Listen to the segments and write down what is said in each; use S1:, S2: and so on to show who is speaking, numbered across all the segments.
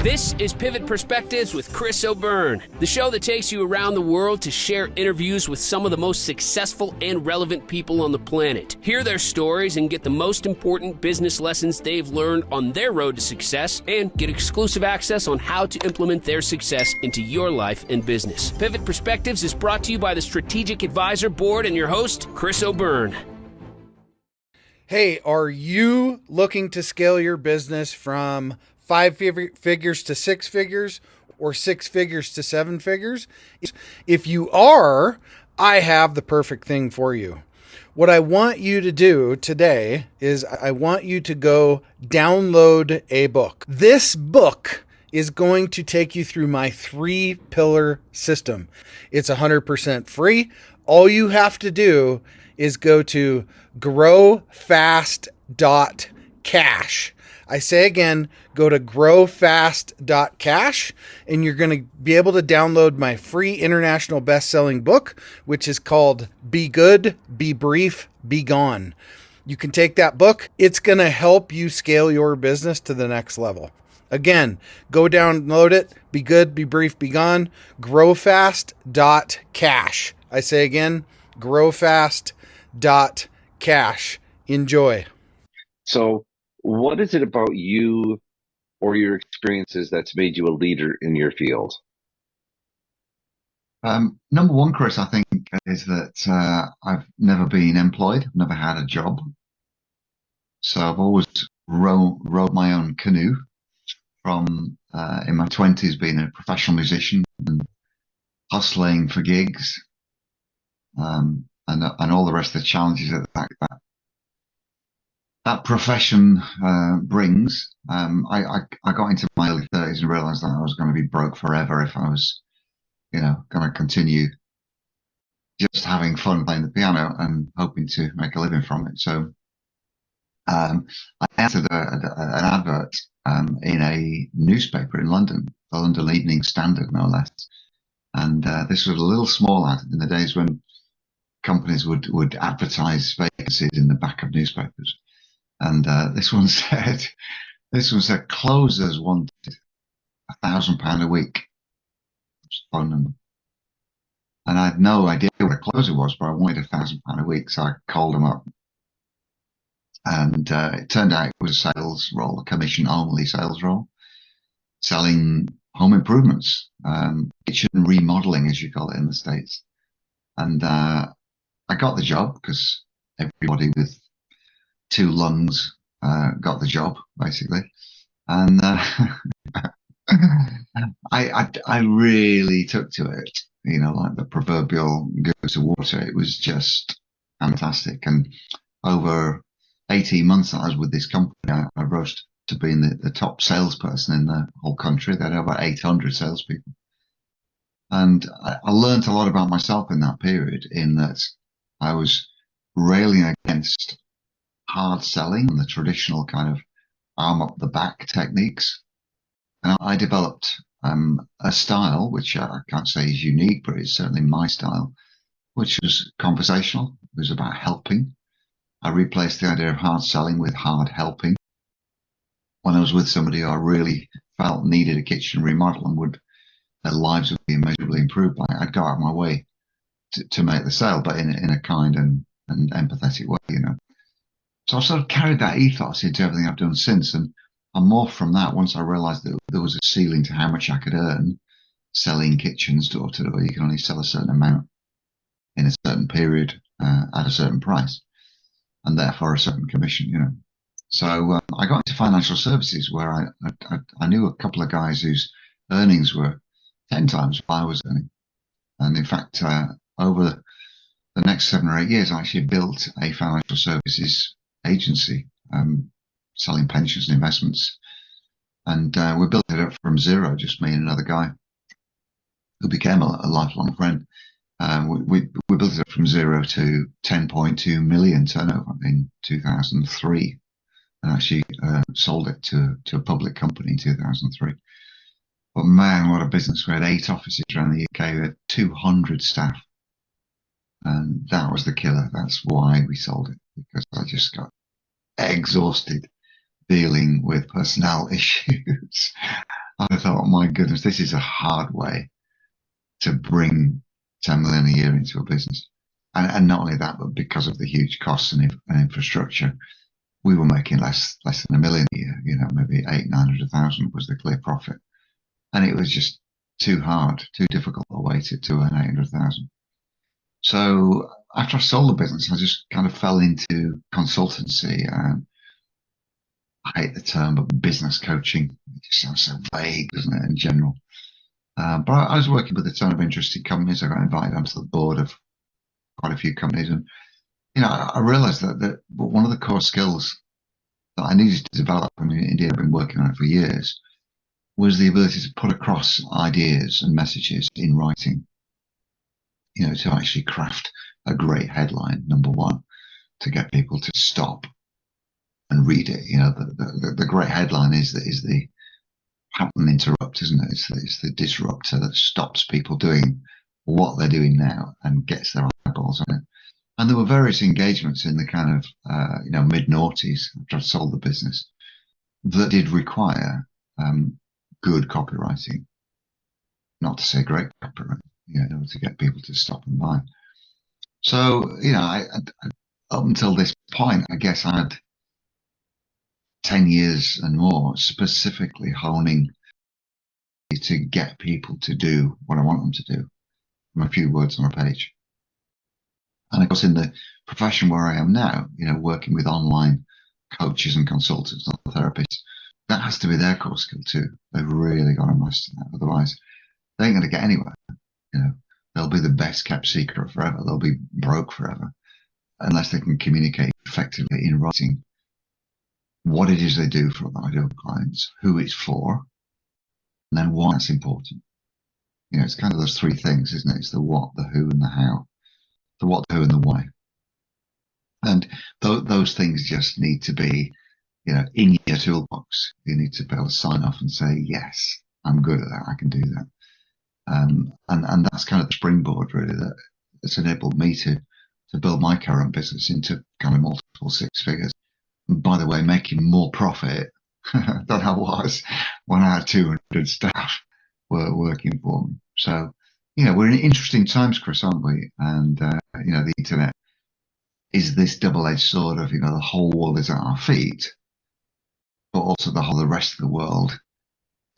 S1: This is Pivot Perspectives with Chris O'Byrne, the show that takes you around the world to share interviews with some of the most successful and relevant people on the planet. Hear their stories and get the most important business lessons they've learned on their road to success, and get exclusive access on how to implement their success into your life and business. Pivot Perspectives is brought to you by the Strategic Advisor Board and your host, Chris O'Byrne.
S2: Hey, are you looking to scale your business from 5 figures to 6 figures or 6 figures to 7 figures? If you are, I have the perfect thing for you. What I want you to do today is I want you to go download a book. This book is going to take you through my 3-pillar system. It's 100% free. All you have to do is go to growfast.cash. I say again, go to growfast.cash, and you're going to be able to download my free international best-selling book, which is called Be Good, Be Brief, Be Gone. You can take that book. It's going to help you scale your business to the next level. Again, go download it. Be good, be brief, be gone. Growfast.cash. I say again, growfast.cash. Enjoy.
S3: So what is it about you or your experiences that's made you a leader in your field?
S4: Number one, Chris, I think, is that I've never been employed. I've never had a job. So I've always rowed my own canoe from in my 20s being a professional musician and hustling for gigs, and all the rest of the challenges that profession brings. I got into my early 30s and realized that I was going to be broke forever if I was, going to continue just having fun playing the piano and hoping to make a living from it. So I entered an advert in a newspaper in London, the London Evening Standard, no less. And this was a little small ad in the days when companies would advertise vacancies in the back of newspapers. And this one said, closers wanted £1,000 a week. Phone number. And I had no idea what a closer was, but I wanted £1,000 a week, so I called them up. And it turned out it was a sales role, a commission-only sales role, selling home improvements, kitchen remodeling, as you call it in the States. And I got the job because everybody with 2 lungs got the job, basically. And I really took to it, like the proverbial goes to water. It was just fantastic. And over 18 months that I was with this company, I rose to being the top salesperson in the whole country. They had over 800 salespeople. And I learned a lot about myself in that period, in that I was railing against hard selling and the traditional kind of arm up the back techniques. And I developed a style, which I can't say is unique, but it's certainly my style, which was conversational. It was about helping. I replaced the idea of hard selling with hard helping. When I was with somebody who I really felt needed a kitchen remodel and their lives would be immeasurably improved by it, I'd go out of my way to make the sale, but in a kind and empathetic way, So I've sort of carried that ethos into everything I've done since, and I morphed from that once I realized that there was a ceiling to how much I could earn selling kitchens door to door. You can only sell a certain amount in a certain period at a certain price, and therefore a certain commission, So I got into financial services, where I knew a couple of guys whose earnings were 10 times what I was earning. And in fact, over the next 7 or 8 years, I actually built a financial services agency, selling pensions and investments. And we built it up from zero, just me and another guy who became a lifelong friend. We built it up from zero to 10.2 million turnover in 2003, and actually sold it to a public company in 2003. But man, what a business. We had 8 offices around the UK. We had 200 staff. And that was the killer. That's why we sold it, because I just got exhausted dealing with personnel issues I thought, oh my goodness, this is a hard way to bring 10 million a year into a business. And not only that, but because of the huge costs and infrastructure, we were making less than a million a year, maybe 900,000 was the clear profit. And it was just too hard, too difficult a way to earn 800,000. So after I sold the business, I just kind of fell into consultancy. I hate the term, but business coaching. It just sounds so vague, doesn't it, in general? But I was working with a ton of interesting companies. I got invited onto the board of quite a few companies. And, I realized that one of the core skills that I needed to develop, I mean, indeed, I've been working on it for years, was the ability to put across ideas and messages in writing, to actually craft a great headline, number one, to get people to stop and read it. The great headline is the pattern interrupt, isn't it? It's the disruptor that stops people doing what they're doing now and gets their eyeballs on it. And there were various engagements in the kind of, mid noughties after I sold the business that did require good copywriting, not to say great copywriting, to get people to stop and buy. So, up until this point, I guess I had 10 years and more specifically honing to get people to do what I want them to do from a few words on a page. And of course, in the profession where I am now, working with online coaches and consultants and therapists, that has to be their core skill too. They've really got to master that. Otherwise, they ain't going to get anywhere. They'll be the best kept secret forever. They'll be broke forever unless they can communicate effectively in writing what it is they do for their ideal clients, who it's for, and then why it's important. It's kind of those three things, isn't it? It's the what, the who, and the how. The what, the who, and the why. And those things just need to be, in your toolbox. You need to be able to sign off and say, yes, I'm good at that. I can do that. And that's kind of the springboard really that's enabled me to build my current business into kind of multiple six figures. And by the way, making more profit than I was when I had 200 staff were working for me. So, we're in interesting times, Chris, aren't we? And, the internet is this double-edged sword of, the whole world is at our feet, but also the rest of the world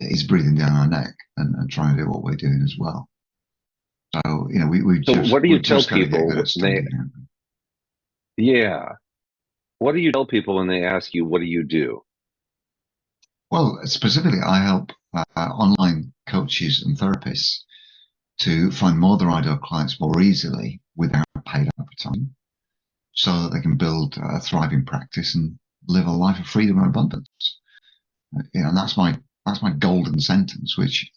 S4: is breathing down our neck and trying to do what we're doing as well. So,
S3: what do you tell people when they, yeah, what do you tell people when they ask you, what do you do?
S4: Well, specifically, I help online coaches and therapists to find more of their ideal clients more easily without paid advertising, so that they can build a thriving practice and live a life of freedom and abundance. And that's my golden sentence, which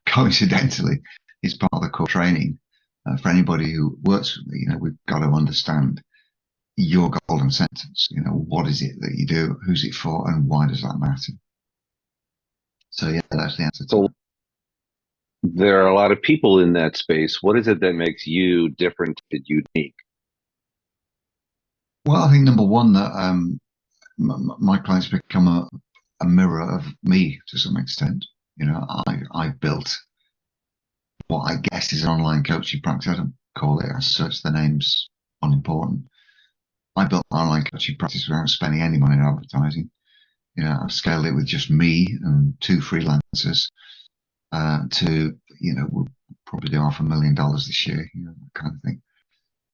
S4: coincidentally is part of the core training for anybody who works with me. We've got to understand your golden sentence. What is it that you do? Who's it for? And why does that matter? So yeah, that's the answer to that.
S3: There are a lot of people in that space. What is it that makes you different and unique?
S4: Well, I think number one, that my clients become a mirror of me to some extent. I built what I guess is an online coaching practice. I don't call it as such. The name's unimportant. I built an online coaching practice without spending any money on advertising. I've scaled it with just me and two freelancers to, we'll probably do $500,000 this year, that kind of thing.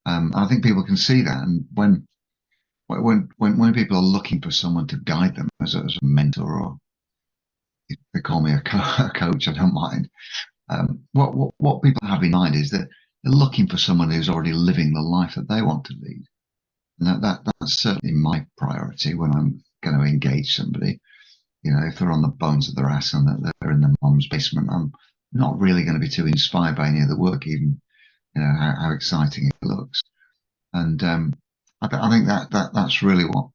S4: I think people can see that. And when people are looking for someone to guide them as a mentor, or if they call me a coach, I don't mind. What people have in mind is that they're looking for someone who's already living the life that they want to lead. And that's certainly my priority when I'm going to engage somebody. If they're on the bones of their ass and that they're in their mom's basement, I'm not really going to be too inspired by any of the work, even how exciting it looks. And I think that's really what,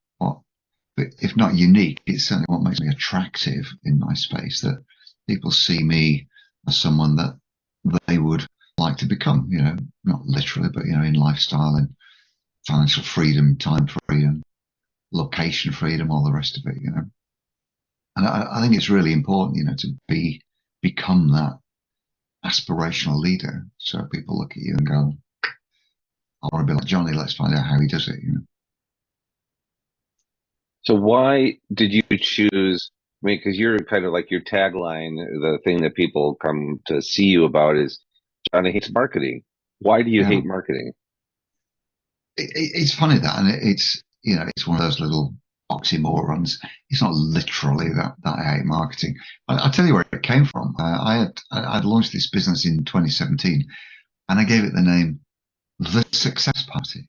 S4: if not unique, it's certainly what makes me attractive in my space. That people see me as someone that they would like to become. Not literally, but in lifestyle and financial freedom, time freedom, location freedom, all the rest of it. And I think it's really important, to become that aspirational leader. So people look at you and go, I want to be like Jonny. Let's find out how he does it.
S3: So why did you choose? I mean, because you're kind of like your tagline, the thing that people come to see you about is Jonny hates marketing. Why do you
S4: Yeah.
S3: hate marketing?
S4: It's funny that, and it's one of those little oxymorons. It's not literally that I hate marketing. I'll tell you where it came from. I'd launched this business in 2017, and I gave it the name The Success Party.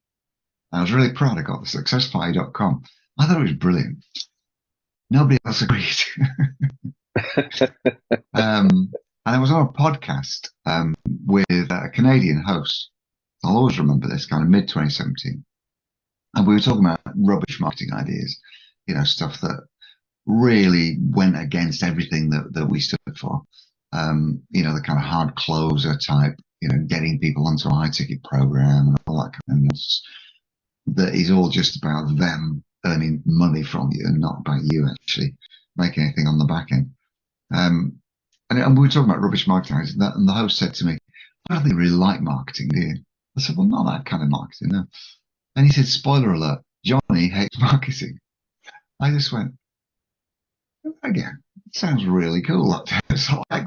S4: I was really proud. I got the successparty.com. I thought it was brilliant. Nobody else agreed. And I was on a podcast with a Canadian host. I'll always remember this, kind of mid 2017. And we were talking about rubbish marketing ideas, stuff that really went against everything that we stood for. The kind of hard closer type, getting people onto a high ticket program and all that kind of nonsense. That is all just about them earning money from you and not about you actually making anything on the back end. And we were talking about rubbish marketing, and the host said to me, I don't think you really like marketing, do you? I said, well, not that kind of marketing, no. And he said, spoiler alert, Jonny hates marketing. I just went, again, it sounds really cool. So I like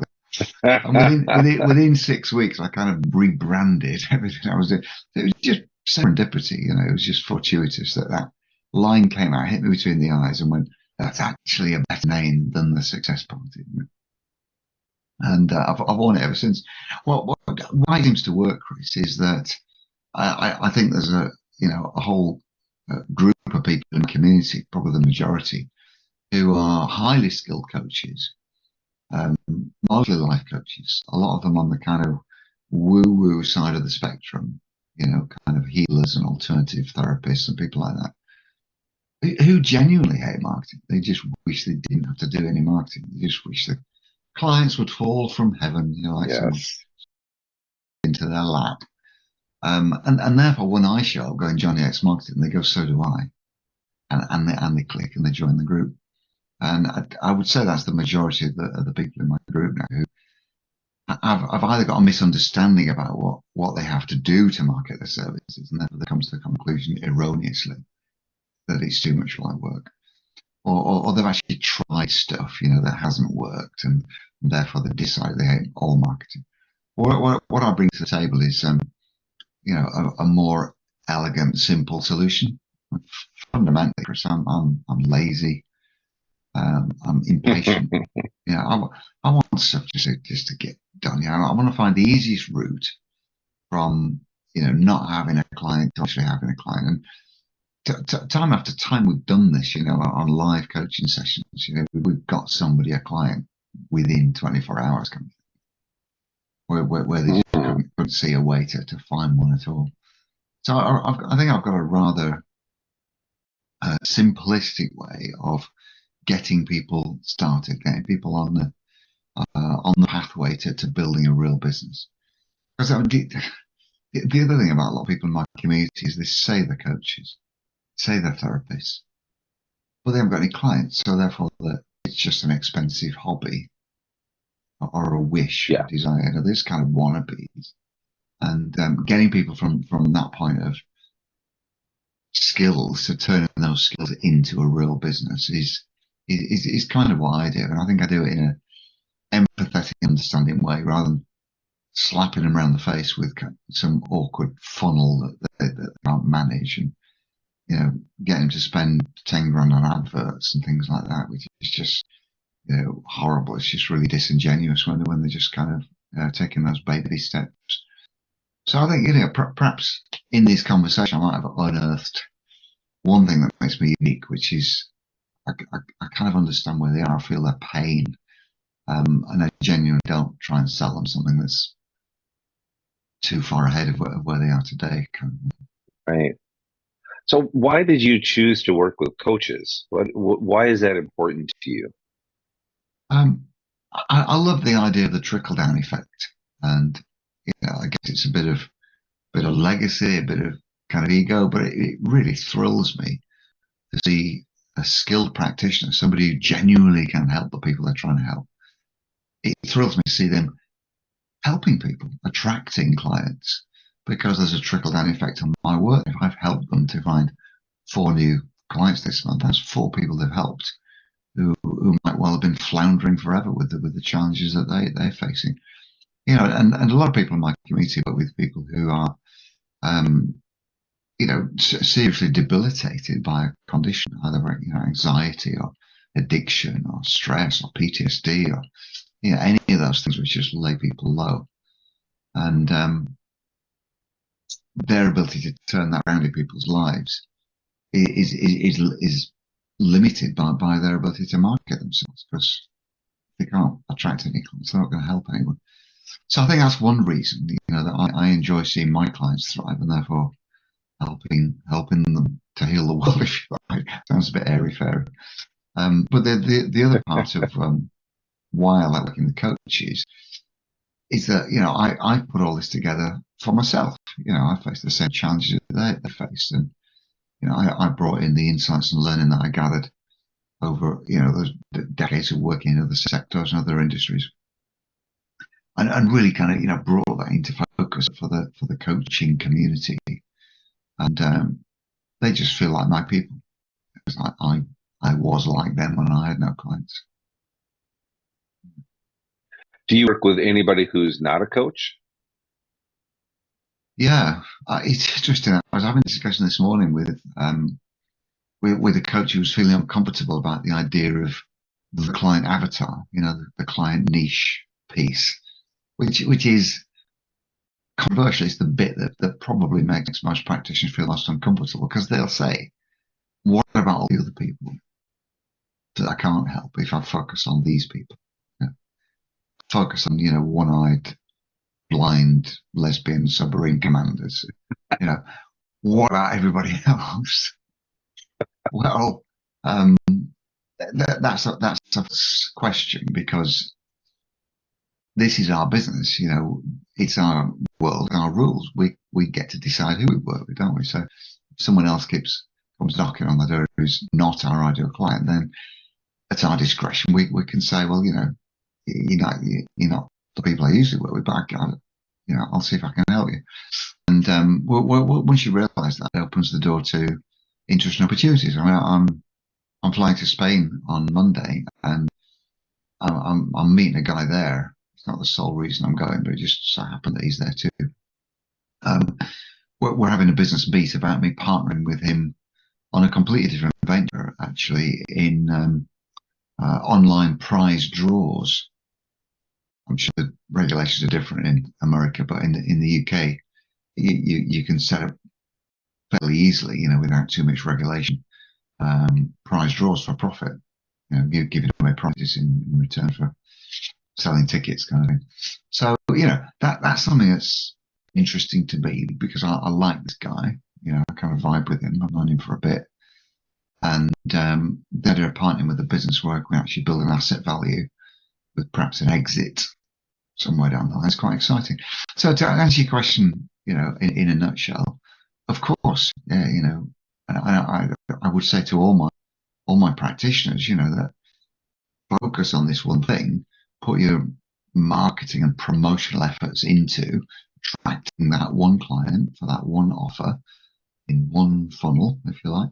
S4: that. And within 6 weeks, I kind of rebranded everything I was doing. It was just serendipity, it was just fortuitous that line came out, hit me between the eyes, and went, that's actually a better name than the Success Party. And I've worn it ever since. Why it seems to work, Chris, is that I think there's a whole group of people in the community, probably the majority, who are highly skilled coaches, mostly life coaches. A lot of them on the kind of woo-woo side of the spectrum, kind of healers and alternative therapists and people like that, who genuinely hate marketing. They just wish they didn't have to do any marketing. They just wish the clients would fall from heaven, like
S3: Yes.
S4: someone into their lap. And therefore, when I show up going, Jonny hates marketing, they go, so do I. And they click and they join the group. And I would say that's the majority of the people in my group now who I've either got a misunderstanding about what they have to do to market their services, and therefore they come to the conclusion erroneously that it's too much like work, or they've actually tried stuff, that hasn't worked, and therefore they've decided they hate all marketing. What I bring to the table is, a more elegant, simple solution. Fundamentally, Chris, I'm lazy. I'm impatient. I want stuff just to get done. I want to find the easiest route from not having a client to actually having a client. And time after time, we've done this. On live coaching sessions. We've got somebody a client within 24 hours, where they couldn't see a way to find one at all. So I think I've got a rather simplistic way of getting people started, getting people on the pathway to building a real business. Because the other thing about a lot of people in my community is they say they're coaches, say they're therapists, but they haven't got any clients, so therefore it's just an expensive hobby or a wish, or a desire. There's kind of wannabes, and getting people from that point of skills to turning those skills into a real business is kind of what I do, and I think I do it in an empathetic, understanding way rather than slapping them around the face with some awkward funnel that they can't manage, and getting them to spend 10 grand on adverts and things like that, which is just horrible. It's just really disingenuous when they're just kind of taking those baby steps. So I think perhaps in this conversation I might have unearthed one thing that makes me unique, which is I kind of understand where they are, I feel their pain, and I genuinely don't try and sell them something that's too far ahead of where they are today.
S3: Right. So why did you choose to work with coaches? Why is that important to you?
S4: I love the idea of the trickle down effect, and I guess it's a bit of legacy, a bit of kind of ego, but it really thrills me to see a skilled practitioner, somebody who genuinely can help the people they're trying to help, it thrills me to see them helping people, attracting clients, because there's a trickle-down effect on my work. If I've helped them to find 4 new clients this month, that's 4 people they've helped who might well have been floundering forever with the challenges that they're facing. You know, and a lot of people in my community work with people who are, you know, seriously debilitated by a condition, either anxiety or addiction or stress or PTSD or any of those things which just lay people low. And their ability to turn that around in people's lives is limited by their ability to market themselves, because they can't attract any clients. They're not going to help anyone. So I think that's one reason, that I enjoy seeing my clients thrive, and therefore helping them to heal the world, if you like. Sounds a bit airy-fairy. But the other part of why I like working with coaches is that, I put all this together for myself. I face the same challenges that they face, and I brought in the insights and learning that I gathered over those decades of working in other sectors and other industries, and really kind of brought that into focus for the coaching community, and they just feel like my people, because I was like them when I had no clients.
S3: Do you work with anybody who's not a coach?
S4: Yeah, it's interesting. I was having a discussion this morning with a coach who was feeling uncomfortable about the idea of the client avatar, the client niche piece, which is controversial. It's the bit that probably makes most practitioners feel most uncomfortable, because they'll say, what about all the other people that I can't help if I focus on these people? Focus on, one-eyed, blind, lesbian submarine commanders. What about everybody else? Well, that's a question, because this is our business. It's our world, our rules. We get to decide who we work with, don't we? So if someone else comes knocking on the door who's not our ideal client, then at our discretion, we can say, well, you're not the people I usually work with, but I'll see if I can help you. And once you realise that, it opens the door to interesting opportunities. I mean, I'm flying to Spain on Monday, and I'm meeting a guy there. It's not the sole reason I'm going, but it just so happened that he's there too. We're having a business meet about me partnering with him on a completely different venture, actually, in online prize draws. I'm sure the regulations are different in America, but in the UK, you can set up fairly easily, without too much regulation, prize draws for profit. You're giving away prizes in return for selling tickets, kind of thing. So, that's something that's interesting to me, because I like this guy. I kind of vibe with him. I've known him for a bit. And the idea of partnering with a business where we actually build an asset value with perhaps an exit somewhere down the line is quite exciting. So to answer your question, in a nutshell, of course, yeah, and I would say to all my practitioners, that focus on this one thing, put your marketing and promotional efforts into attracting that one client for that one offer in one funnel, if you like.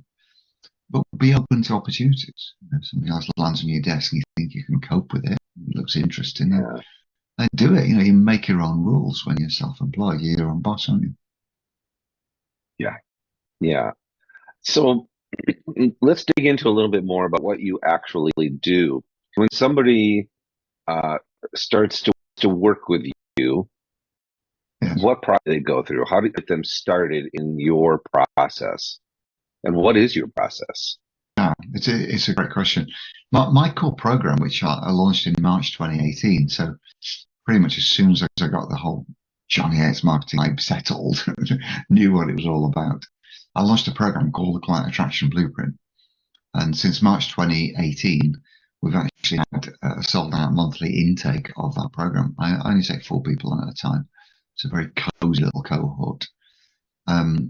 S4: But be open to opportunities. If something else lands on your desk and you think you can cope with it, it looks interesting, and do it. You make your own rules when you're self-employed. You're your own boss, aren't you?
S3: Yeah. So let's dig into a little bit more about what you actually do. When somebody starts to work with you,
S4: Yes.
S3: what process do they go through? How do you get them started in your process? And what is your process?
S4: Yeah, it's a great question. My core program, which I launched in March 2018, so pretty much as soon as I got the whole Jonny Yates marketing hype settled, knew what it was all about, I launched a program called the Client Attraction Blueprint. And since March 2018, we've actually had a sold-out monthly intake of that program. I only take 4 people on at a time. It's a very cozy little cohort.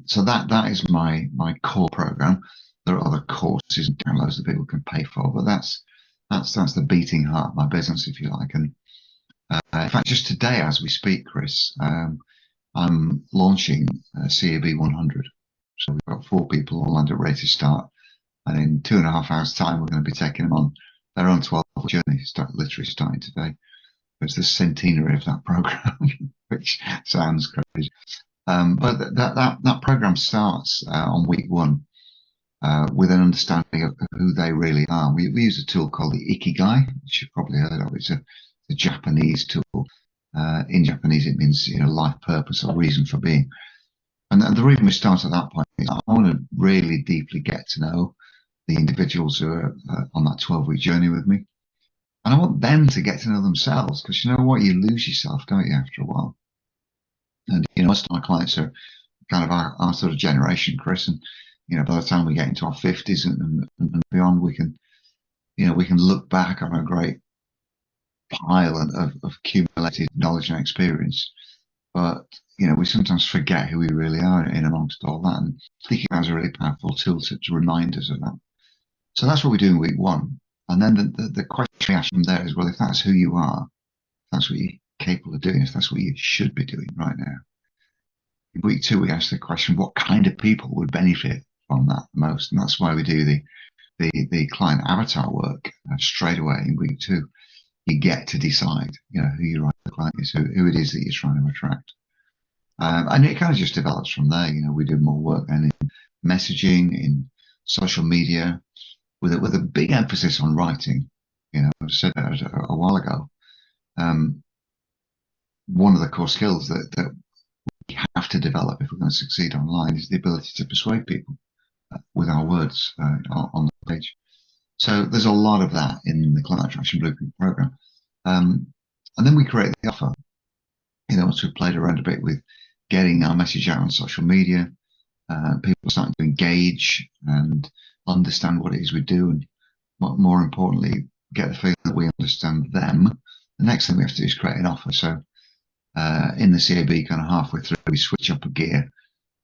S4: So that is my core program. There are other courses and downloads that people can pay for, but that's the beating heart of my business, if you like. And in fact, just today, as we speak, Chris, I'm launching CAB 100. So we've got 4 people all under ready to start, and in 2.5 hours' time, we're going to be taking them on their own 12-week journey, literally starting today. It's the centenary of that program, which sounds crazy. But that program starts on week 1 with an understanding of who they really are. We use a tool called the Ikigai, which you've probably heard of. It's a Japanese tool. In Japanese, it means life purpose or reason for being. And the reason we start at that point is I want to really deeply get to know the individuals who are on that 12-week journey with me. And I want them to get to know themselves, because you know what? You lose yourself, don't you, after a while? And, most of my clients are kind of our sort of generation, Chris. And, by the time we get into our 50s and beyond, we can look back on a great pile of accumulated knowledge and experience. But, we sometimes forget who we really are in amongst all that. And thinking has a really powerful tool to remind us of that. So that's what we do in week 1. And then the question we ask from there is, well, if that's who you are, if that's what you're capable of doing, if that's what you should be doing right now. In week 2, we ask the question, what kind of people would benefit from that the most? And that's why we do the client avatar work straight away in week 2. You get to decide, who your ideal client is, who it is that you're trying to attract. And it kind of just develops from there. We do more work then in messaging, in social media, with a big emphasis on writing. I said that a while ago. One of the core skills that we have to develop if we're going to succeed online is the ability to persuade people with our words on the page. So there's a lot of that in the Client Attraction Blueprint program. And then we create the offer. Once we've played around a bit with getting our message out on social media, people starting to engage and understand what it is we do, and more importantly, get the feeling that we understand them. The next thing we have to do is create an offer. So in the CAB, kind of halfway through, we switch up a gear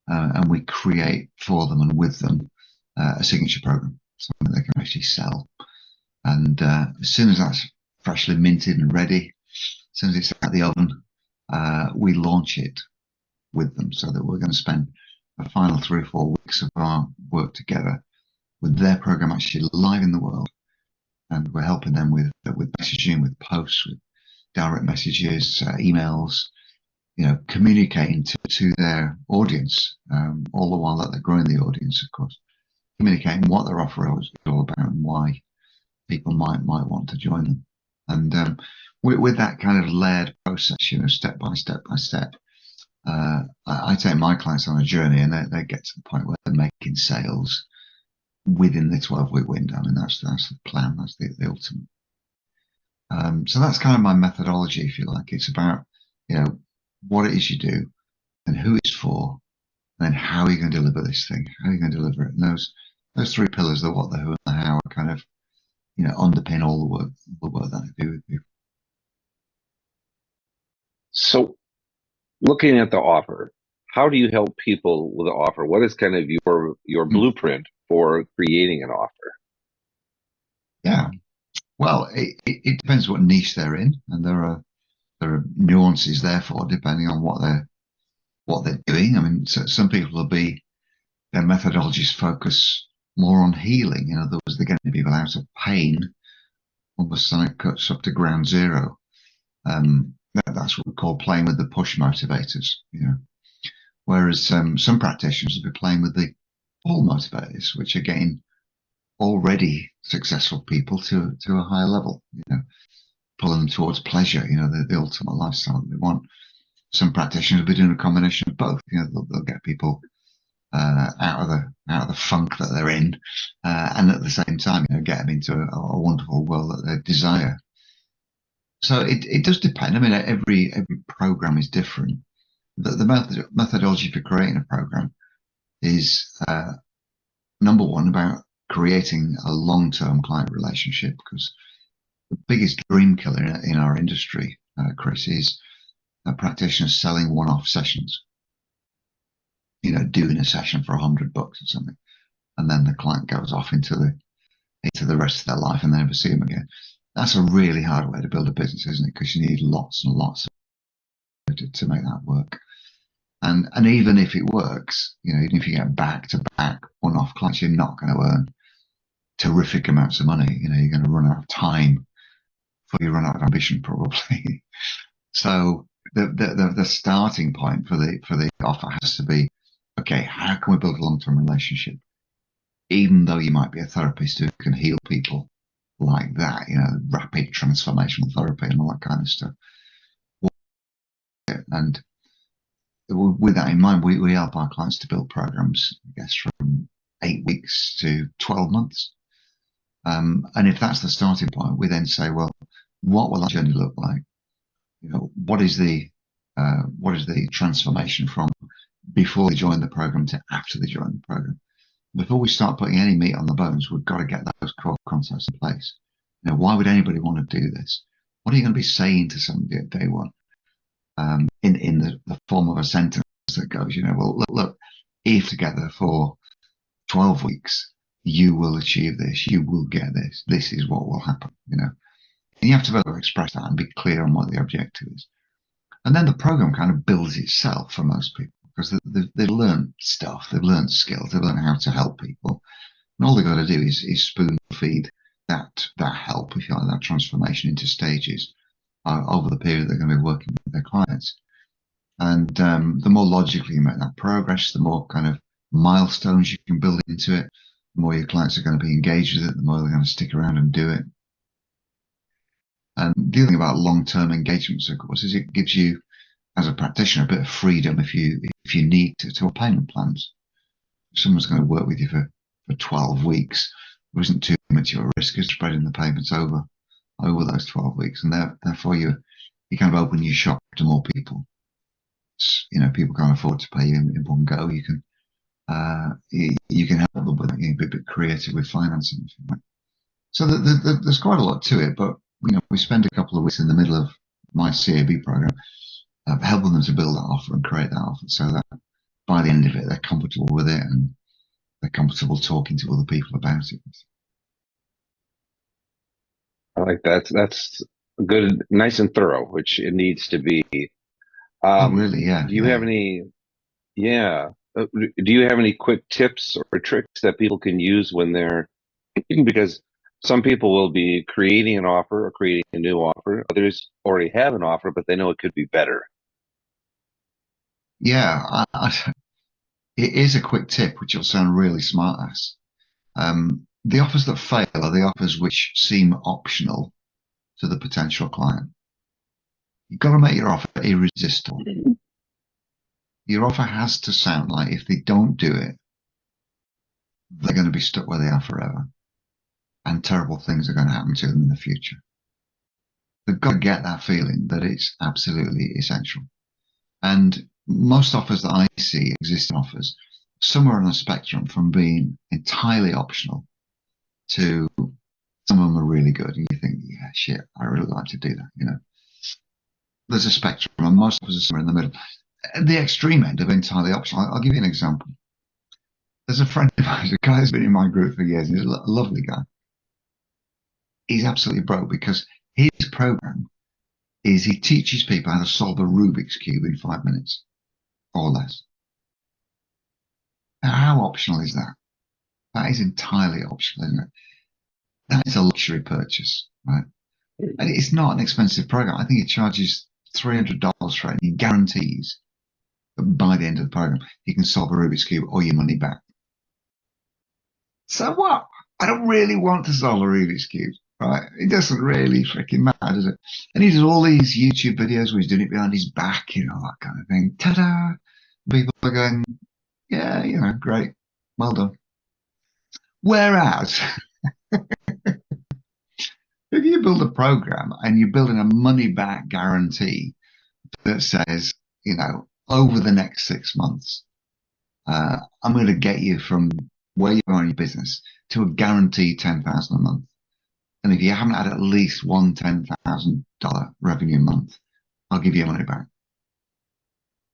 S4: and we create for them and with them a signature program, something they can actually sell. And as soon as that's freshly minted and ready, as soon as it's out of the oven, we launch it with them, so that we're going to spend the final 3 or 4 weeks of our work together with their program actually live in the world. And we're helping them with messaging, with posts, with direct messages, emails, communicating to their audience, all the while that they're growing the audience, of course, communicating what their offer is all about and why people might want to join them. And with that kind of layered process, step by step by step, I take my clients on a journey, and they get to the point where they're making sales within the 12-week window. I mean, that's the plan. That's the ultimate. So that's kind of my methodology, if you like. It's about, what it is you do and who it's for, and then how are you going to deliver this thing? How are you going to deliver it? And those 3 pillars, the what, the who, and the how, are kind of, underpin all the work that I do with people.
S3: So looking at the offer, how do you help people with the offer? What is kind of your blueprint for creating an offer?
S4: Yeah. Well, it depends what niche they're in, and there are nuances therefore depending on what they're doing. I mean, so some people will be, their methodologies focus more on healing. In other words, they're getting people out of pain, almost like cuts up to ground zero. That's what we call playing with the push motivators. Whereas some practitioners will be playing with the pull motivators, which are getting already successful people to a higher level, pulling them towards pleasure, the ultimate lifestyle that they want. Some practitioners will be doing a combination of both. They'll get people out of the funk that they're in, and at the same time, get them into a wonderful world that they desire. So it does depend. I mean, every program is different. The methodology for creating a program is number one about creating a long-term client relationship, because the biggest dream killer in our industry, Chris, is practitioners selling one-off sessions. Doing a session for $100 or something. and then the client goes off into the rest of their life and they never see them again. That's a really hard way to build a business, isn't it? Because you need lots and lots to make that work. And even if it works, even if you get back to back one-off clients, you're not going to earn terrific amounts of money. You're going to run out of time before you run out of ambition, probably. So the starting point for the offer has to be, okay, how can we build a long-term relationship? Even though you might be a therapist who can heal people like that, rapid transformational therapy and all that kind of stuff. And with that in mind, we help our clients to build programs, I guess, from 8 weeks to 12 months. And if that's the starting point, we then say, well, what will that journey look like? What is the transformation from before they join the program to after they join the program? Before we start putting any meat on the bones, we've got to get those core concepts in place. Why would anybody want to do this? What are you going to be saying to somebody at day one? In the form of a sentence that goes, well, look, if together for 12 weeks, you will achieve this, you will get this, this is what will happen, And you have to be able to express that and be clear on what the objective is. And then the program kind of builds itself for most people, because they've learned stuff, they've learned skills, they've learned how to help people. And all they've got to do is spoon feed that help, if you like, that transformation into stages over the period they're going to be working with their clients. And the more logically you make that progress, the more kind of milestones you can build into it, the more your clients are going to be engaged with it, the more they're going to stick around and do it. And the other thing about long-term engagements, of course, is it gives you, as a practitioner, a bit of freedom if you need to payment plans. If someone's going to work with you for 12 weeks, there isn't too much of a risk of spreading the payments over those 12 weeks. And therefore you kind of open your shop to more people. People can't afford to pay you in one go. You can help them with it. You can be a bit creative with financing. So there's quite a lot to it, but we spend a couple of weeks in the middle of my CAB program helping them to build that offer and create that offer, so that by the end of it they're comfortable with it and they're comfortable talking to other people about it.
S3: I like that. That's good, nice and thorough, which it needs to be.
S4: Really, yeah.
S3: Do you have any? Yeah. Do you have any quick tips or tricks that people can use when they're, because some people will be creating an offer or creating a new offer. Others already have an offer, but they know it could be better.
S4: Yeah, it is a quick tip, which will sound really smart ass. The offers that fail are the offers which seem optional to the potential client. You've got to make your offer irresistible. Your offer has to sound like if they don't do it, they're going to be stuck where they are forever. And terrible things are going to happen to them in the future. They've got to get that feeling that it's absolutely essential. And most offers that I see, existing offers, somewhere on the spectrum from being entirely optional to some of them are really good. And you think, yeah, shit, I really like to do that, There's a spectrum, and most offers are somewhere in the middle. At the extreme end of entirely optional, I'll give you an example. There's a friend of mine, a guy who's been in my group for years, he's a lovely guy. He's absolutely broke because his program is he teaches people how to solve a Rubik's Cube in 5 minutes or less. Now, how optional is that? That is entirely optional, isn't it? That is a luxury purchase, right? And it's not an expensive program. I think he charges $300 for it. He guarantees that by the end of the program, you can solve a Rubik's Cube or your money back. So what? I don't really want to solve a Rubik's Cube, right? It doesn't really freaking matter, does it? And he does all these YouTube videos where he's doing it behind his back, that kind of thing. Ta-da! People are going, yeah, great. Well done. Whereas, if you build a program and you're building a money back guarantee that says, over the next 6 months, I'm going to get you from where you are in your business to a guaranteed $10,000 a month. And if you haven't had at least one $10,000 revenue month, I'll give you your money back.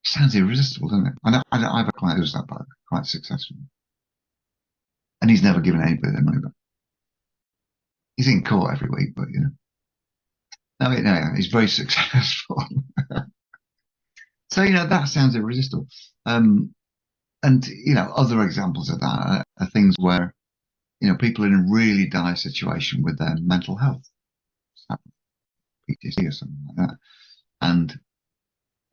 S4: Sounds irresistible, doesn't it? I have a client who's that, but quite successful. and he's never given anybody their money back. He's in court every week, but no, he's very successful. So that sounds irresistible. And other examples of that are things where people are in a really dire situation with their mental health, PTSD or something like that, and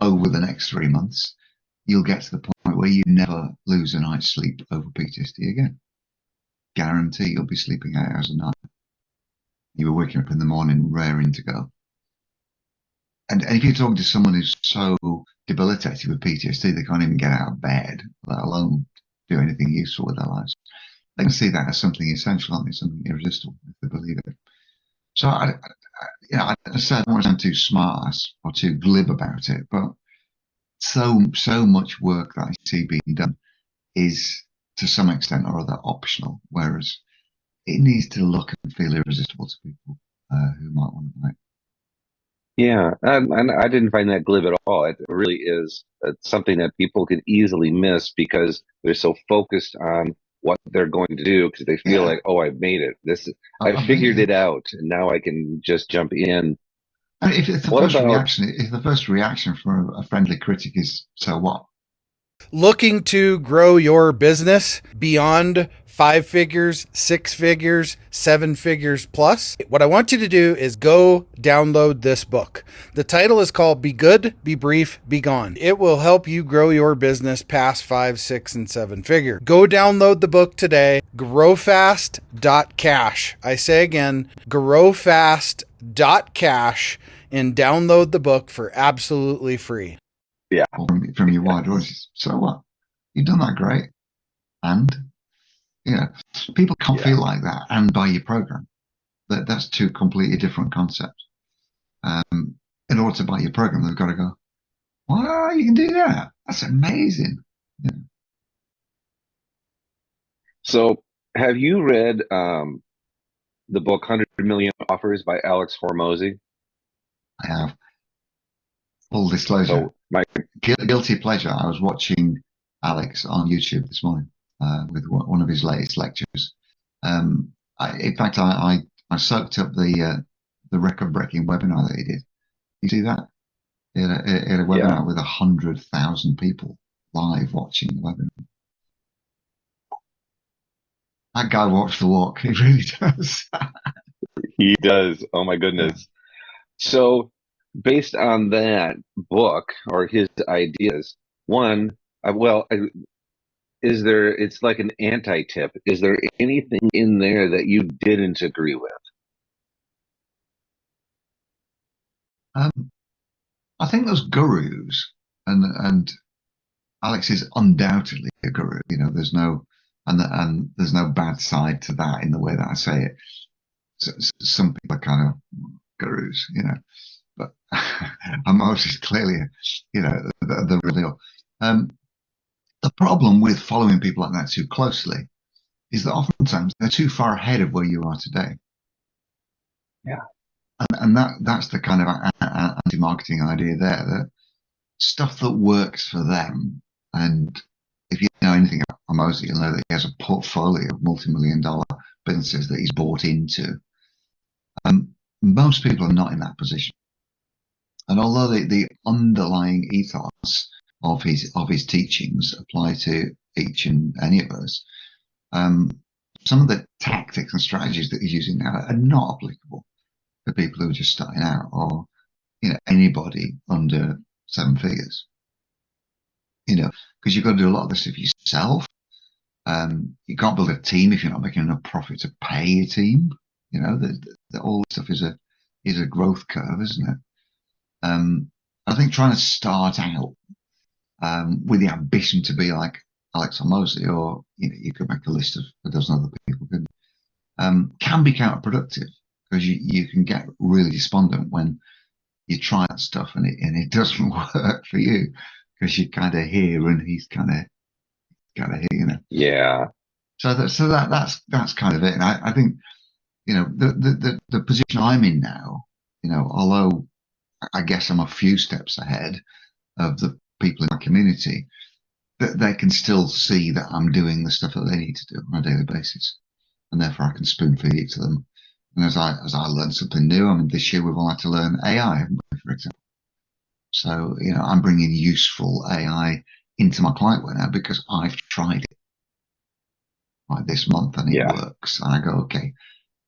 S4: over the next 3 months, you'll get to the point where you never lose a night's sleep over PTSD again. Guarantee you'll be sleeping 8 hours a night. You were waking up in the morning raring to go. And if you're talking to someone who's so debilitated with PTSD, they can't even get out of bed, let alone do anything useful with their lives, they can see that as something essential, aren't they? Something irresistible, if they believe it. So I said I don't want to sound too smart or too glib about it, but so much work that I see being done is to some extent or other optional, whereas it needs to look and feel irresistible to people who might want to buy it.
S3: Yeah, and I didn't find that glib at all. It really is something that people can easily miss because they're so focused on what they're going to do because they feel like, oh, I've made it. I figured it out, and now I can just jump in.
S4: And if the first reaction from a friendly critic is, so what?
S2: Looking to grow your business beyond 5 figures, 6 figures, 7 figures plus, what I want you to do is go download this book. The title is called Be Good, Be Brief, Be Gone. It will help you grow your business past 5, 6, and 7 figure. Go download the book today, growfast.cash. I say again, growfast.cash, and download the book for absolutely free.
S3: Yeah.
S4: From your wide audience. So what? You've done that great. And, people can't feel like that and buy your program. That's two completely different concepts. In order to buy your program, they've got to go, wow, you can do that. That's amazing. Yeah.
S3: So have you read the book 100 Million Offers by Alex Hormozy?
S4: I have. Full disclosure.
S3: So
S4: guilty pleasure. I was watching Alex on YouTube this morning with one of his latest lectures. In fact, I soaked up the record-breaking webinar that he did. You see that? He had a webinar with 100,000 people live watching the webinar. That guy walks the walk. He really does.
S3: He does. Oh my goodness. So based on that book or his ideas, it's like an anti-tip. Is there anything in there that you didn't agree with?
S4: I think those gurus, and Alex is undoubtedly a guru. There's no there's no bad side to that in the way that I say it. Some people are kind of gurus, but Moses is clearly, the real deal. The problem with following people like that too closely is that oftentimes they're too far ahead of where you are today.
S3: Yeah.
S4: And that's the kind of anti-marketing idea there, that stuff that works for them. And if you know anything about Moses, you'll know that he has a portfolio of multi-million-dollar businesses that he's bought into. Most people are not in that position. And although the underlying ethos of his teachings apply to each and any of us, some of the tactics and strategies that he's using now are not applicable for people who are just starting out or anybody under 7 figures. Because you've got to do a lot of this stuff yourself. You can't build a team if you're not making enough profit to pay a team. All this stuff is a growth curve, isn't it? I think trying to start out with the ambition to be like Alex Hormozy, or you could make a list of a dozen other people, can be counterproductive, because you can get really despondent when you try that stuff and it doesn't work for you, because you're kind of here and he's kind of here,
S3: Yeah.
S4: So that's kind of it. And I think the position I'm in now, although I guess I'm a few steps ahead of the people in my community, that they can still see that I'm doing the stuff that they need to do on a daily basis, and therefore I can spoon feed it to them. And as I learn something new, I mean, this year we've all had to learn AI, haven't we, for example. So, I'm bringing useful AI into my client work now because I've tried it like this month and it works. And I go, okay,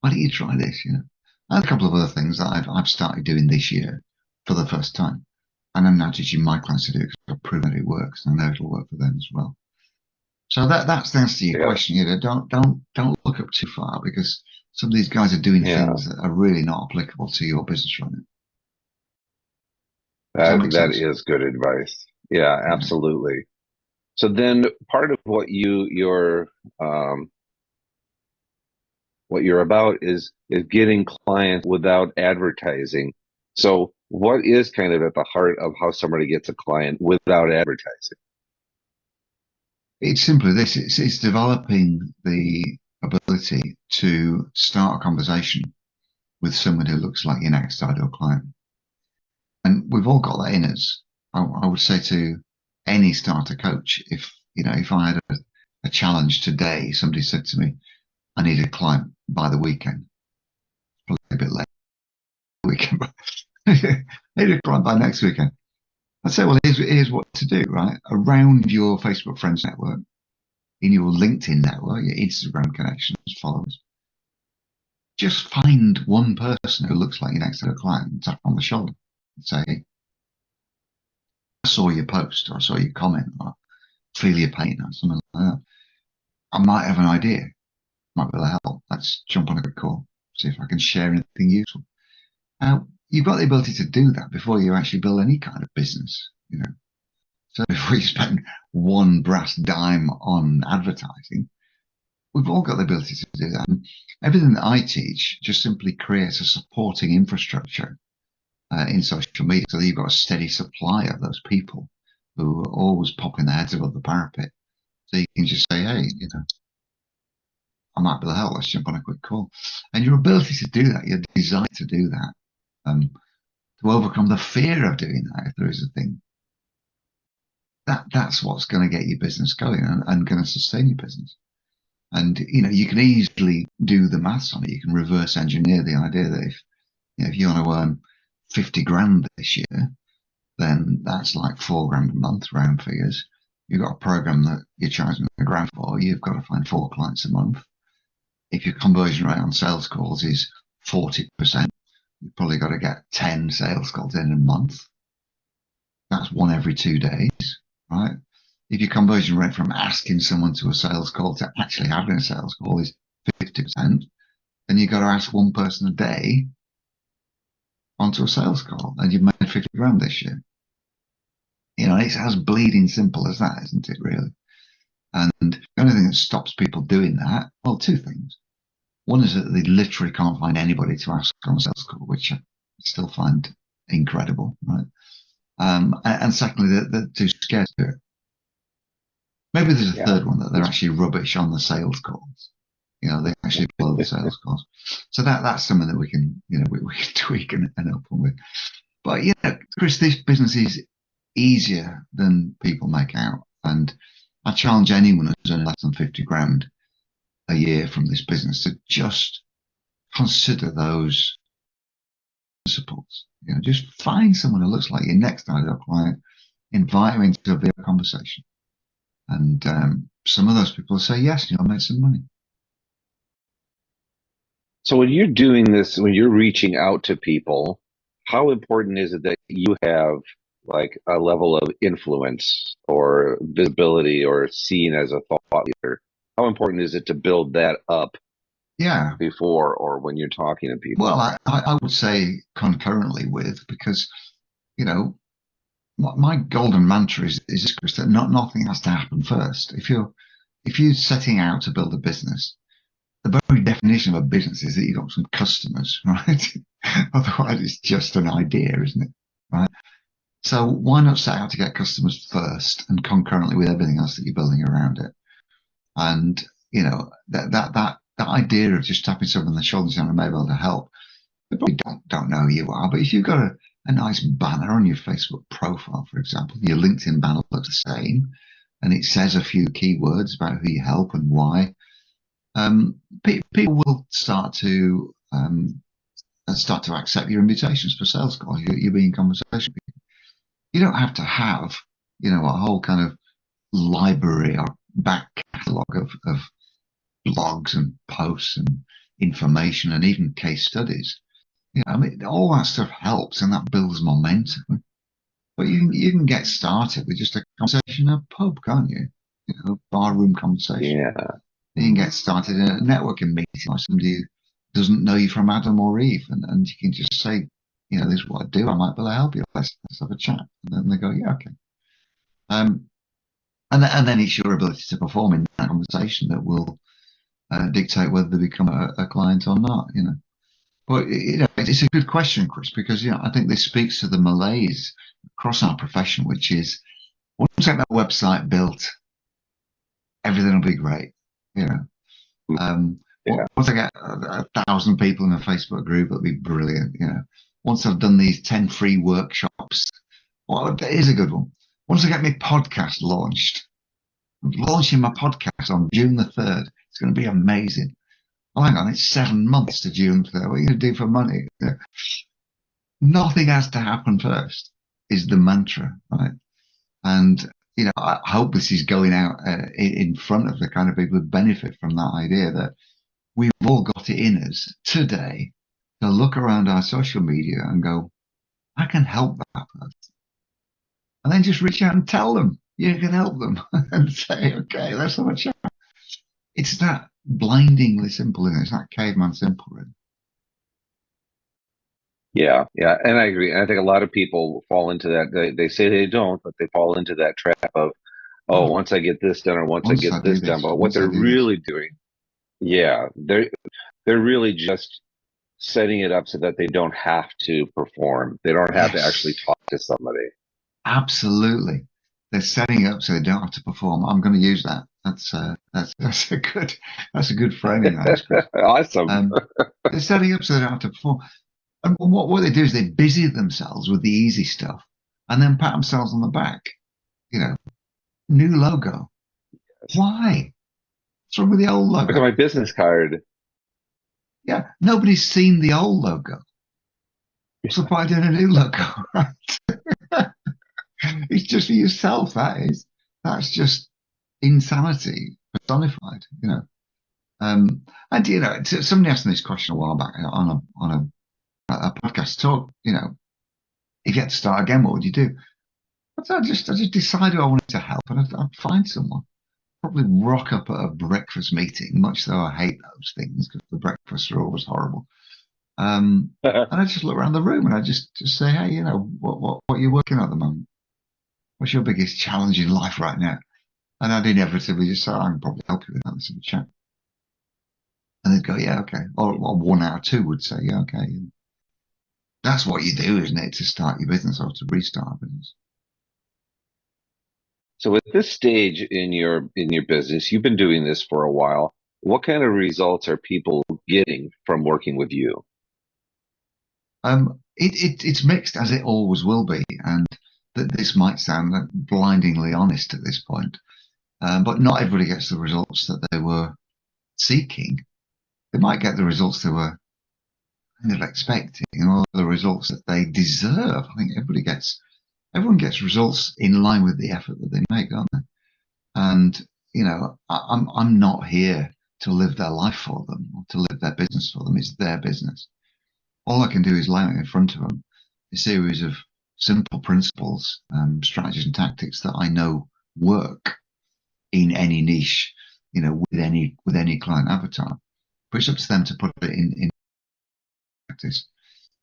S4: why don't you try this? And a couple of other things that I've started doing this year for the first time. And I'm now teaching my clients to do it because I've proven it works and I know it'll work for them as well. So that's the answer to your question. Don't look up too far because some of these guys are doing things that are really not applicable to your business right now.
S3: That is good advice. Yeah, absolutely. So then part of what you're about is getting clients without advertising. So what is kind of at the heart of how somebody gets a client without advertising?
S4: It's simply this. It's developing the ability to start a conversation with someone who looks like your next ideal client. And we've all got that in us. I would say to any starter coach, if I had a challenge today, somebody said to me, I need a client by the weekend. Probably a bit late. Weekend, but I need a client by next weekend. I'd say, well, here's what to do, right? Around your Facebook friends network, in your LinkedIn network, your Instagram connections, followers, just find one person who looks like your next client and tap on the shoulder and say, I saw your post, or I saw your comment, or feel your pain, or something like that. I might have an idea. Might be able to help. Let's jump on a quick call, see if I can share anything useful. Now, you've got the ability to do that before you actually build any kind of business, So before you spend one brass dime on advertising, we've all got the ability to do that. And everything that I teach just simply creates a supporting infrastructure in social media, so that you've got a steady supply of those people who are always popping their heads above the parapet. So you can just say, hey, I might be able to help. Let's jump on a quick call. And your ability to do that, your desire to do that, to overcome the fear of doing that, if there is a thing, that's what's going to get your business going and going to sustain your business. And you can easily do the maths on it. You can reverse engineer the idea that if you want to earn 50 grand this year, then that's like 4 grand a month, round figures. You've got a program that you're charging a grand for. You've got to find 4 clients a month. If your conversion rate on sales calls is 40%, you've probably got to get 10 sales calls in a month. That's 1 every 2 days, right? If your conversion rate from asking someone to a sales call to actually having a sales call is 50%, then you've got to ask 1 person a day onto a sales call, and you've made 50 grand this year. It's as bleeding simple as that, isn't it, really? And the only thing that stops people doing that, well, 2 things. One is that they literally can't find anybody to ask on a sales call, which I still find incredible, right? And secondly, they're too scared to do it. Maybe there's a third one, that they're actually rubbish on the sales calls. They actually blow the sales calls. So that's something that we can, we can tweak and help them with. But Chris, this business is easier than people make out. And I challenge anyone who's earning less than 50 grand a year from this business to just consider those principles. Just find someone who looks like your next ideal client, invite them into a video conversation. And some of those people will say yes, and you'll make some money.
S3: So when you're doing this, when you're reaching out to people, how important is it that you have like a level of influence or visibility or seen as a thought leader? How important is it to build that up before or when you're talking to people?
S4: Well, I would say concurrently with, because, my golden mantra is Chris, that nothing has to happen first. If you're setting out to build a business, the very definition of a business is that you've got some customers, right? Otherwise, it's just an idea, isn't it? Right? So why not set out to get customers first and concurrently with everything else that you're building around it? And, that idea of just tapping someone on the shoulder and saying, I may be able to help, they probably don't know who you are. But if you've got a nice banner on your Facebook profile, for example, your LinkedIn banner looks the same, and it says a few keywords about who you help and why, people will start to accept your invitations for sales calls. You'll be in conversation. You don't have to have, a whole kind of library or back catalogue of blogs and posts and information and even case studies. All that stuff helps and that builds momentum. But you can get started with just a conversation in a pub, can't you? Barroom conversation.
S3: Yeah.
S4: You can get started in a networking meeting or somebody who doesn't know you from Adam or Eve, and you can just say, this is what I do. I might be able to help you. Let's have a chat. And then they go, yeah, okay. And then it's your ability to perform in that conversation that will dictate whether they become a client or not. But it's a good question, Chris, because I think this speaks to the malaise across our profession, which is once I get my website built, everything will be great. Once I get 1,000 people in a Facebook group, it'll be brilliant. Once I've done these 10 free workshops, well, here's a good one. Once I get my podcast launched, I'm launching my podcast on June the 3rd. It's going to be amazing. Oh, hang on, it's 7 months to June 3rd. What are you going to do for money? Nothing has to happen first is the mantra, right? And, I hope this is going out in front of the kind of people who benefit from that idea that we've all got it in us today to look around our social media and go, I can help that person. And then just reach out and tell them you can help them and say, okay, let's have a chat. It's that blindingly simple, isn't it? It's that caveman simple, really.
S3: Yeah, and I agree. And I think a lot of people fall into that. They say they don't, but they fall into that trap of, once I get this done, or once I get this done. But what they're really doing, they're really just setting it up so that they don't have to perform. They don't have to actually talk to somebody.
S4: Absolutely, they're setting it up so they don't have to perform. I'm going to use that. That's a good framing.
S3: Awesome.
S4: They're setting up so they don't have to perform. And what they do is they busy themselves with the easy stuff and then pat themselves on the back. New logo. Yes. Why? What's wrong with the old logo?
S3: Look at my business card.
S4: Yeah, nobody's seen the old logo. What's the point of doing a new logo, right? It's just for yourself, that is. That's just insanity personified, And somebody asked me this question a while back on a podcast talk, if you had to start again, what would you do? I just decided I wanted to help, and I'd find someone. Probably rock up at a breakfast meeting, much though I hate those things because the breakfasts are always horrible. And I just look around the room and I just say, hey, what are you working on at the moment? What's your biggest challenge in life right now? And I'd inevitably just say, I can probably help you with that. Let's have a chat. And they'd go, yeah, okay. Or 1 out of 2 would say, yeah, okay. That's what you do, isn't it, to start your business or to restart a business?
S3: So at this stage in your business, you've been doing this for a while. What kind of results are people getting from working with you?
S4: It's mixed, as it always will be, and that this might sound blindingly honest at this point, but not everybody gets the results that they were seeking. They might get the results they were kind of expecting, or the results that they deserve. I think everyone gets results in line with the effort that they make, don't they? And I'm not here to live their life for them or to live their business for them. It's their business. All I can do is lay out in front of them a series of simple principles, strategies and tactics that I know work in any niche, with any client avatar. But it's up to them to put it in practice.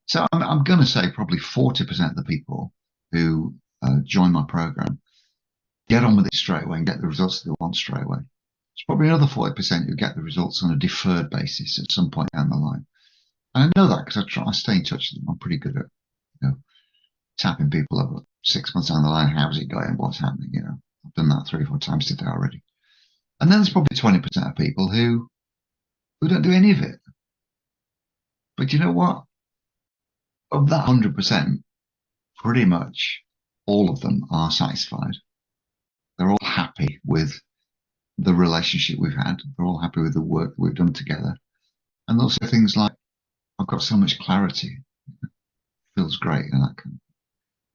S4: So I'm going to say probably 40% of the people who join my program get on with it straight away and get the results they want straight away. There's probably another 40% who get the results on a deferred basis at some point down the line. And I know that because I stay in touch with them. I'm pretty good at tapping people up 6 months down the line. How's it going? What's happening? I've done that 3 or 4 times today already. And then there's probably 20% of people who don't do any of it. But you know what? Of that 100%, pretty much all of them are satisfied. They're all happy with the relationship we've had. They're all happy with the work that we've done together. And also things like, I've got so much clarity. It feels great. And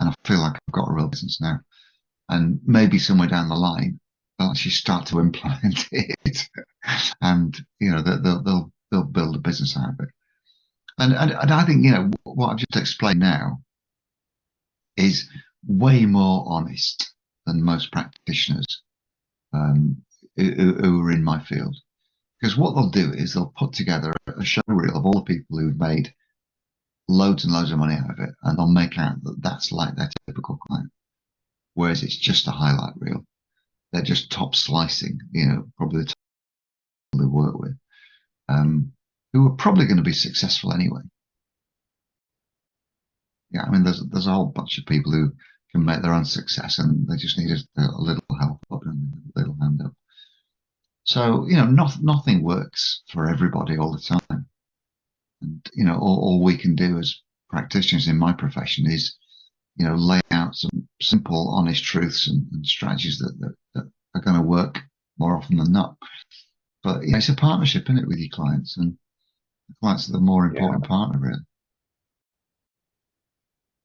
S4: I feel like I've got a real business now. And maybe somewhere down the line, they'll actually start to implement it. And, they'll build a business out of it. And I think, what I've just explained now is way more honest than most practitioners who are in my field. Because what they'll do is they'll put together a show reel of all the people who've made loads and loads of money out of it, and they'll make out that that's like their typical client. Whereas it's just a highlight reel. They're just top slicing, probably the top people they work with, who are probably going to be successful anyway. Yeah, I mean, there's a whole bunch of people who can make their own success, and they just need a little help and a little hand up. So, nothing works for everybody all the time. And, all we can do as practitioners in my profession is, lay out some simple, honest truths and strategies that are going to work more often than not. But it's a partnership, isn't it, with your clients, and the clients are the more important partner, really.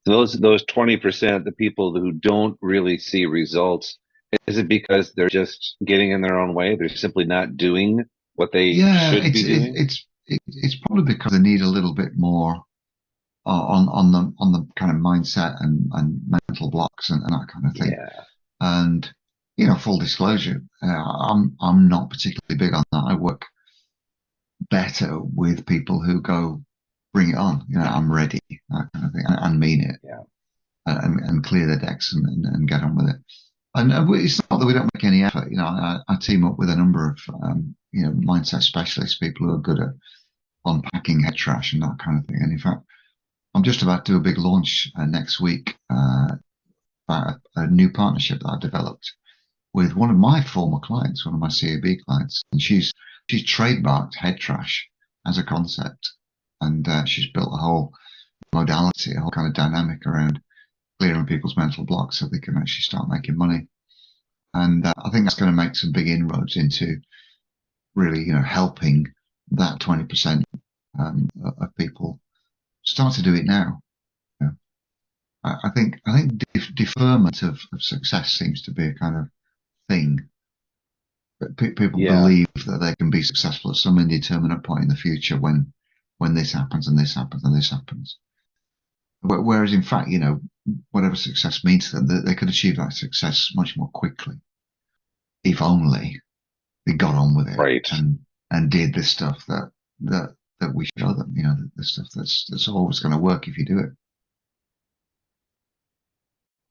S3: Those 20%, the people who don't really see results, is it because they're just getting in their own way? They're simply not doing what they should be doing?
S4: It's probably because they need a little bit more on the kind of mindset and mental blocks and that kind of thing.
S3: Yeah.
S4: And full disclosure, I'm not particularly big on that. I work better with people who go, bring it on. I'm ready, that kind of thing, and mean it.
S3: Yeah.
S4: And clear the decks and get on with it. And it's not that we don't make any effort. I team up with a number of mindset specialists, people who are good at unpacking head trash and that kind of thing. And in fact, I'm just about to do a big launch next week about a new partnership that I've developed with one of my former clients, one of my CAB clients, and she's trademarked head trash as a concept, and she's built a whole modality, a whole kind of dynamic around clearing people's mental blocks so they can actually start making money. And I think that's going to make some big inroads into really, helping that 20% of people start to do it now. I think deferment of success seems to be a kind of thing. But people believe that they can be successful at some indeterminate point in the future when this happens and this happens and this happens. Whereas in fact, whatever success means to them, they could achieve that success much more quickly if only they got on with it,
S3: right,
S4: and did the stuff that we show them. The stuff that's always going to work if you do it.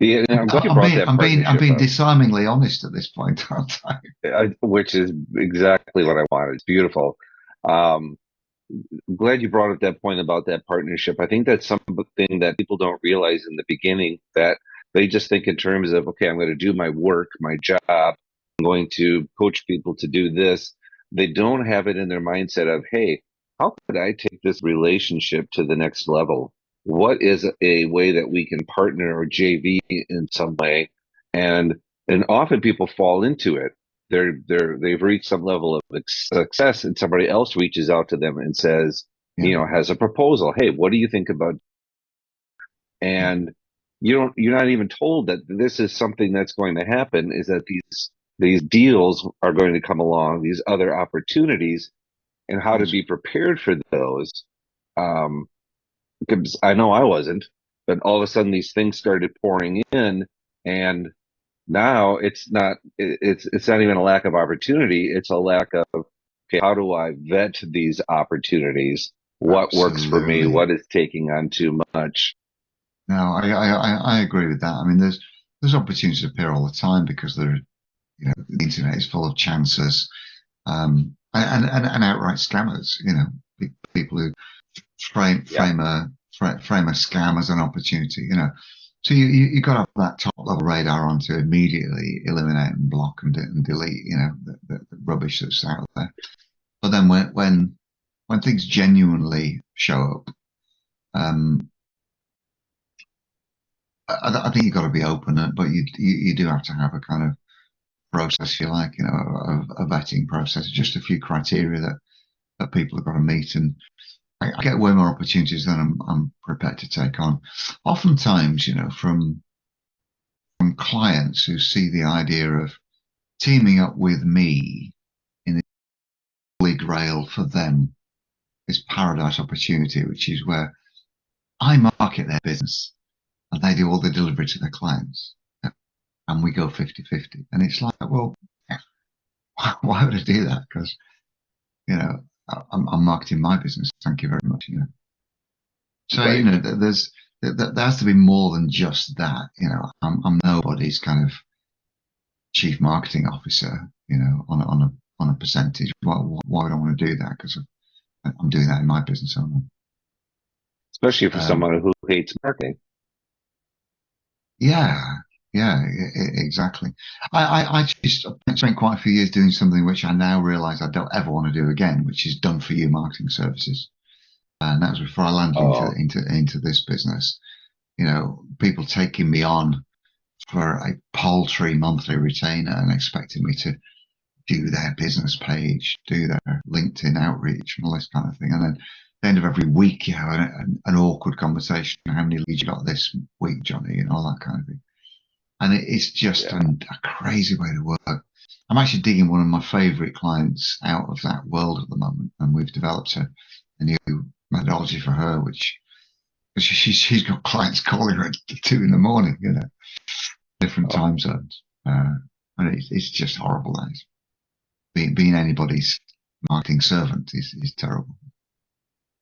S3: Yeah, I'm glad you brought that
S4: I'm being
S3: up.
S4: disarmingly honest at this point, aren't I?
S3: Which is exactly what I wanted. It's beautiful. I'm glad you brought up that point about that partnership. I think that's something that people don't realize in the beginning, that they just think in terms of, okay, I'm going to do my work, my job. I'm going to coach people to do this. They don't have it in their mindset of, hey, how could I take this relationship to the next level? What is a way that we can partner or JV in some way? And often people fall into it. They've reached some level of success, and somebody else reaches out to them and says, has a proposal. Hey, what do you think about? And you're not even told that this is something that's going to happen. Is that these deals are going to come along, these other opportunities, and how to be prepared for those. Because I know I wasn't, but all of a sudden these things started pouring in, and now it's not even a lack of opportunity. It's a lack of, okay, how do I vet these opportunities? What works for me? What is taking on too much?
S4: No, I agree with that. I mean, there's opportunities appear all the time because the internet is full of chances, and outright scammers. People who frame a scam as an opportunity. So you got to have that top level radar on to immediately eliminate and block and delete the rubbish that's out there. But then when things genuinely show up, I think you've got to be open, but you do have to have a kind of process, if you like, a vetting process, just a few criteria that people have got to meet. And I get way more opportunities than I'm prepared to take on. Oftentimes, from clients who see the idea of teaming up with me in the holy grail for them, this paradise opportunity, which is where I market their business and they do all the delivery to their clients. And we go 50-50. And it's like, well, why would I do that? Because, I'm marketing my business. Thank you very much. So,
S3: Right.
S4: there has to be more than just that. I'm nobody's kind of chief marketing officer, on a percentage. Why would I want to do that? Because I'm doing that in my business owner.
S3: Especially for someone who hates marketing.
S4: Yeah, exactly. I spent quite a few years doing something which I now realise I don't ever want to do again, which is done for you marketing services. And that was before I landed into this business. People taking me on for a paltry monthly retainer and expecting me to do their business page, do their LinkedIn outreach and all this kind of thing. And then at the end of every week, you have an awkward conversation. How many leads you got this week, Johnny? And all that kind of thing. And it's just a crazy way to work. I'm actually digging one of my favourite clients out of that world at the moment. And we've developed a new methodology for her, which she's got clients calling her at 2 a.m, different time zones. And it's just horrible, that is. Being anybody's marketing servant is terrible.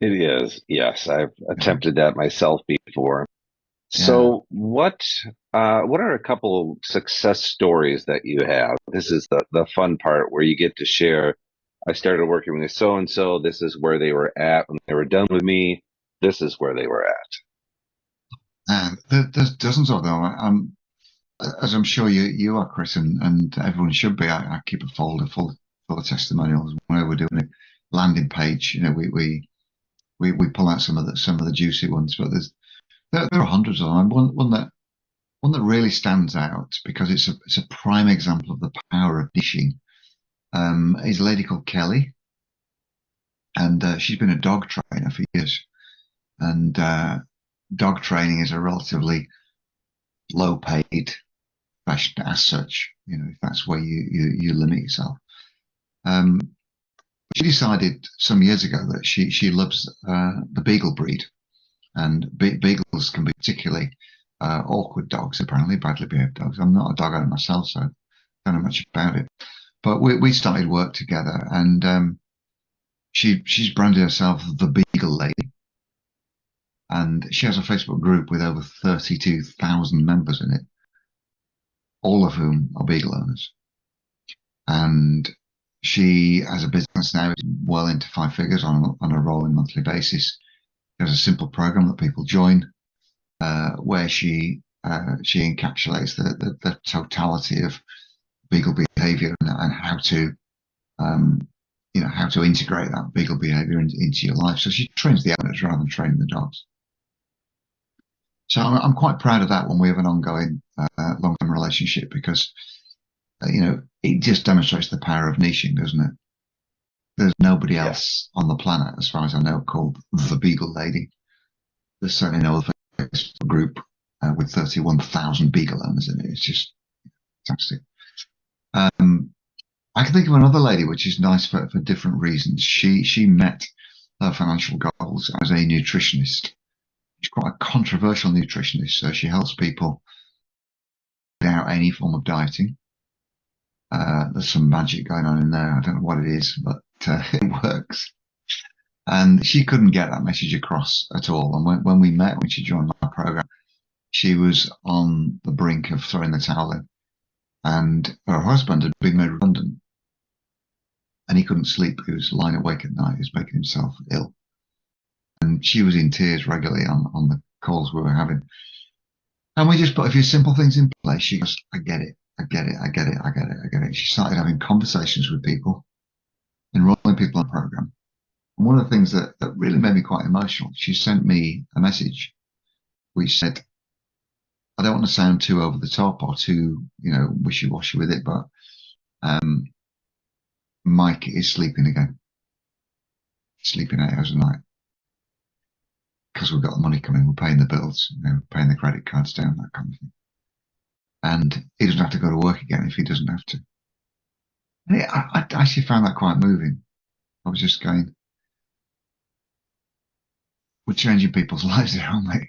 S3: It is. Yes, I've attempted that myself before. So what are a couple of success stories that you have? This is the fun part where you get to share. I started working with so and so. This is where they were at when they were done with me. This is where they were at.
S4: There's dozens of them. As I'm sure you are, Chris, and everyone should be. I keep a folder full of testimonials. Whenever we're doing a landing page, we pull out some of the juicy ones. But there are hundreds of them. One that really stands out because it's a prime example of the power of niching. Is a lady called Kelly, and she's been a dog trainer for years. And dog training is a relatively low-paid profession as such, if that's where you limit yourself. She decided some years ago that she loves the beagle breed, and beagles can be particularly awkward dogs, apparently badly behaved dogs. I'm not a dog owner myself, so I don't know much about it. But we started work together, and she's branded herself the Beagle Lady, and she has a Facebook group with over 32,000 members in it, all of whom are beagle owners. And she, as a business now, is well into 5 figures on a rolling monthly basis. There's a simple program that people join, where she encapsulates the totality of beagle behavior and how to integrate that beagle behavior into your life. So she trains the owners rather than training the dogs. So I'm quite proud of that when we have an ongoing long-term relationship, because it just demonstrates the power of niching, doesn't it? There's nobody else on the planet, as far as I know, called the Beagle Lady. There's certainly no other Facebook group with 31,000 beagle owners in it. It's just fantastic. I can think of another lady which is nice for different reasons. She met her financial goals as a nutritionist. She's quite a controversial nutritionist, so she helps people without any form of dieting. There's some magic going on in there. I don't know what it is, but it works. And she couldn't get that message across at all. And when we met, when she joined my program, she was on the brink of throwing the towel in. And her husband had been made redundant, and he couldn't sleep. He was lying awake at night. He was making himself ill. And she was in tears regularly on the calls we were having. And we just put a few simple things in place. She goes, I get it. I get it. I get it. I get it. I get it. She started having conversations with people, enrolling people in the program. And one of the things that really made me quite emotional, she sent me a message which said, I don't want to sound too over the top or too, wishy-washy with it, but Mike is sleeping again, sleeping 8 hours a night because we've got the money coming. We're paying the bills, paying the credit cards down, that kind of thing. And he doesn't have to go to work again if he doesn't have to. And I actually found that quite moving. I was just going, we're changing people's lives here, aren't we?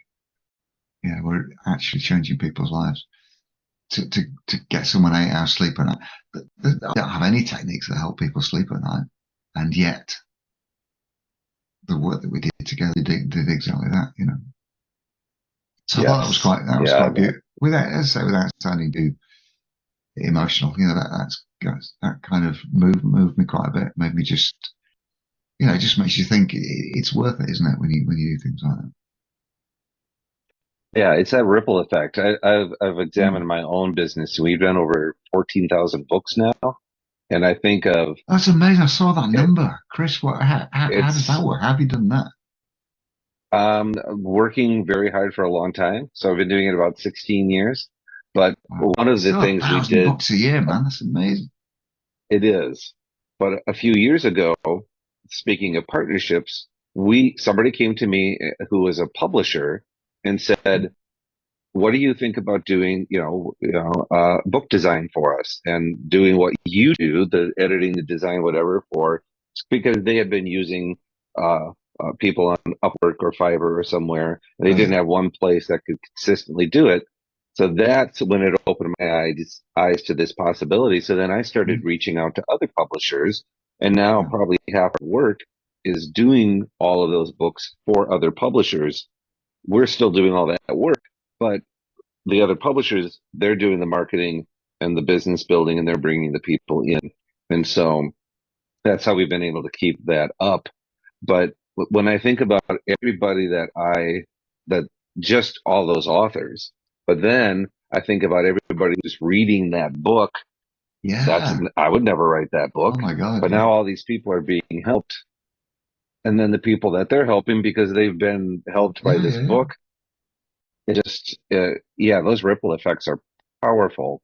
S4: Yeah, we're actually changing people's lives to get someone 8 hours sleep at night. I don't have any techniques that help people sleep at night, and yet the work that we did together did exactly that. So I thought that was quite beautiful. Without sounding too emotional, that kind of moved me quite a bit. Made me just, it just makes you think it's worth it, isn't it, when you do things like that.
S3: Yeah, it's that ripple effect. I've examined my own business. We've done over 14,000 books now, and I think of
S4: That's amazing. I saw that number, Chris. How does that
S3: it's
S4: work? How have you done that?
S3: working very hard for a long time. So I've been doing it about 16 years. But
S4: Wow.
S3: one of the
S4: Still
S3: things we
S4: 1,000
S3: did,
S4: books a year, man. That's amazing.
S3: it is. But a few years ago, speaking of partnerships, somebody came to me who was a publisher and said, what do you think about doing, book design for us and doing what you do, the editing, the design, whatever, because they had been using people on Upwork or Fiverr or somewhere. And they didn't have one place that could consistently do it. So that's when it opened my eyes to this possibility. So then I started reaching out to other publishers, and now probably half our work is doing all of those books for other publishers. We're still doing all that work, but the other publishers, they're doing the marketing and the business building, and they're bringing the people in. And so that's how we've been able to keep that up. But when I think about everybody that just all those authors, but then I think about everybody who's reading that book. I would never write that book.
S4: Oh my God.
S3: But now all these people are being helped. And then the people that they're helping because they've been helped by this book, it just, those ripple effects are powerful.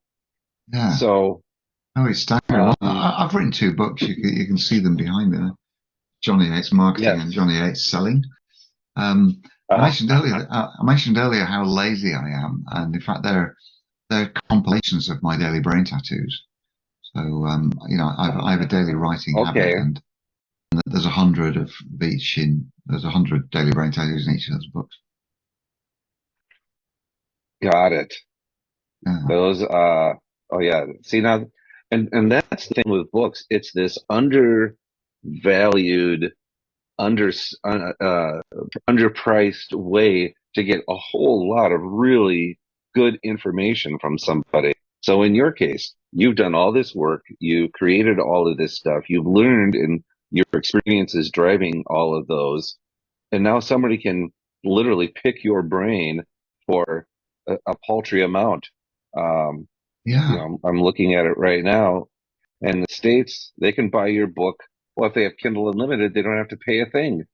S4: Yeah.
S3: So,
S4: it's staggering. I've written 2 books. You can see them behind me. Johnny Hates Marketing and Johnny Hates Selling. I mentioned earlier how lazy I am, and in fact they're compilations of my daily brain tattoos. So I have a daily writing habit, and there's 100 of each there's 100 daily brain tattoos in each of those books.
S3: Got it.
S4: Yeah.
S3: Those see now, and that's the thing with books. It's this undervalued, underpriced way to get a whole lot of really good information from somebody. So in your case, you've done all this work, you created all of this stuff, you've learned, and your experiences driving all of those, and now somebody can literally pick your brain for a paltry amount. I'm looking at it right now. And the States, they can buy your book. Well, if they have Kindle Unlimited, they don't have to pay a thing.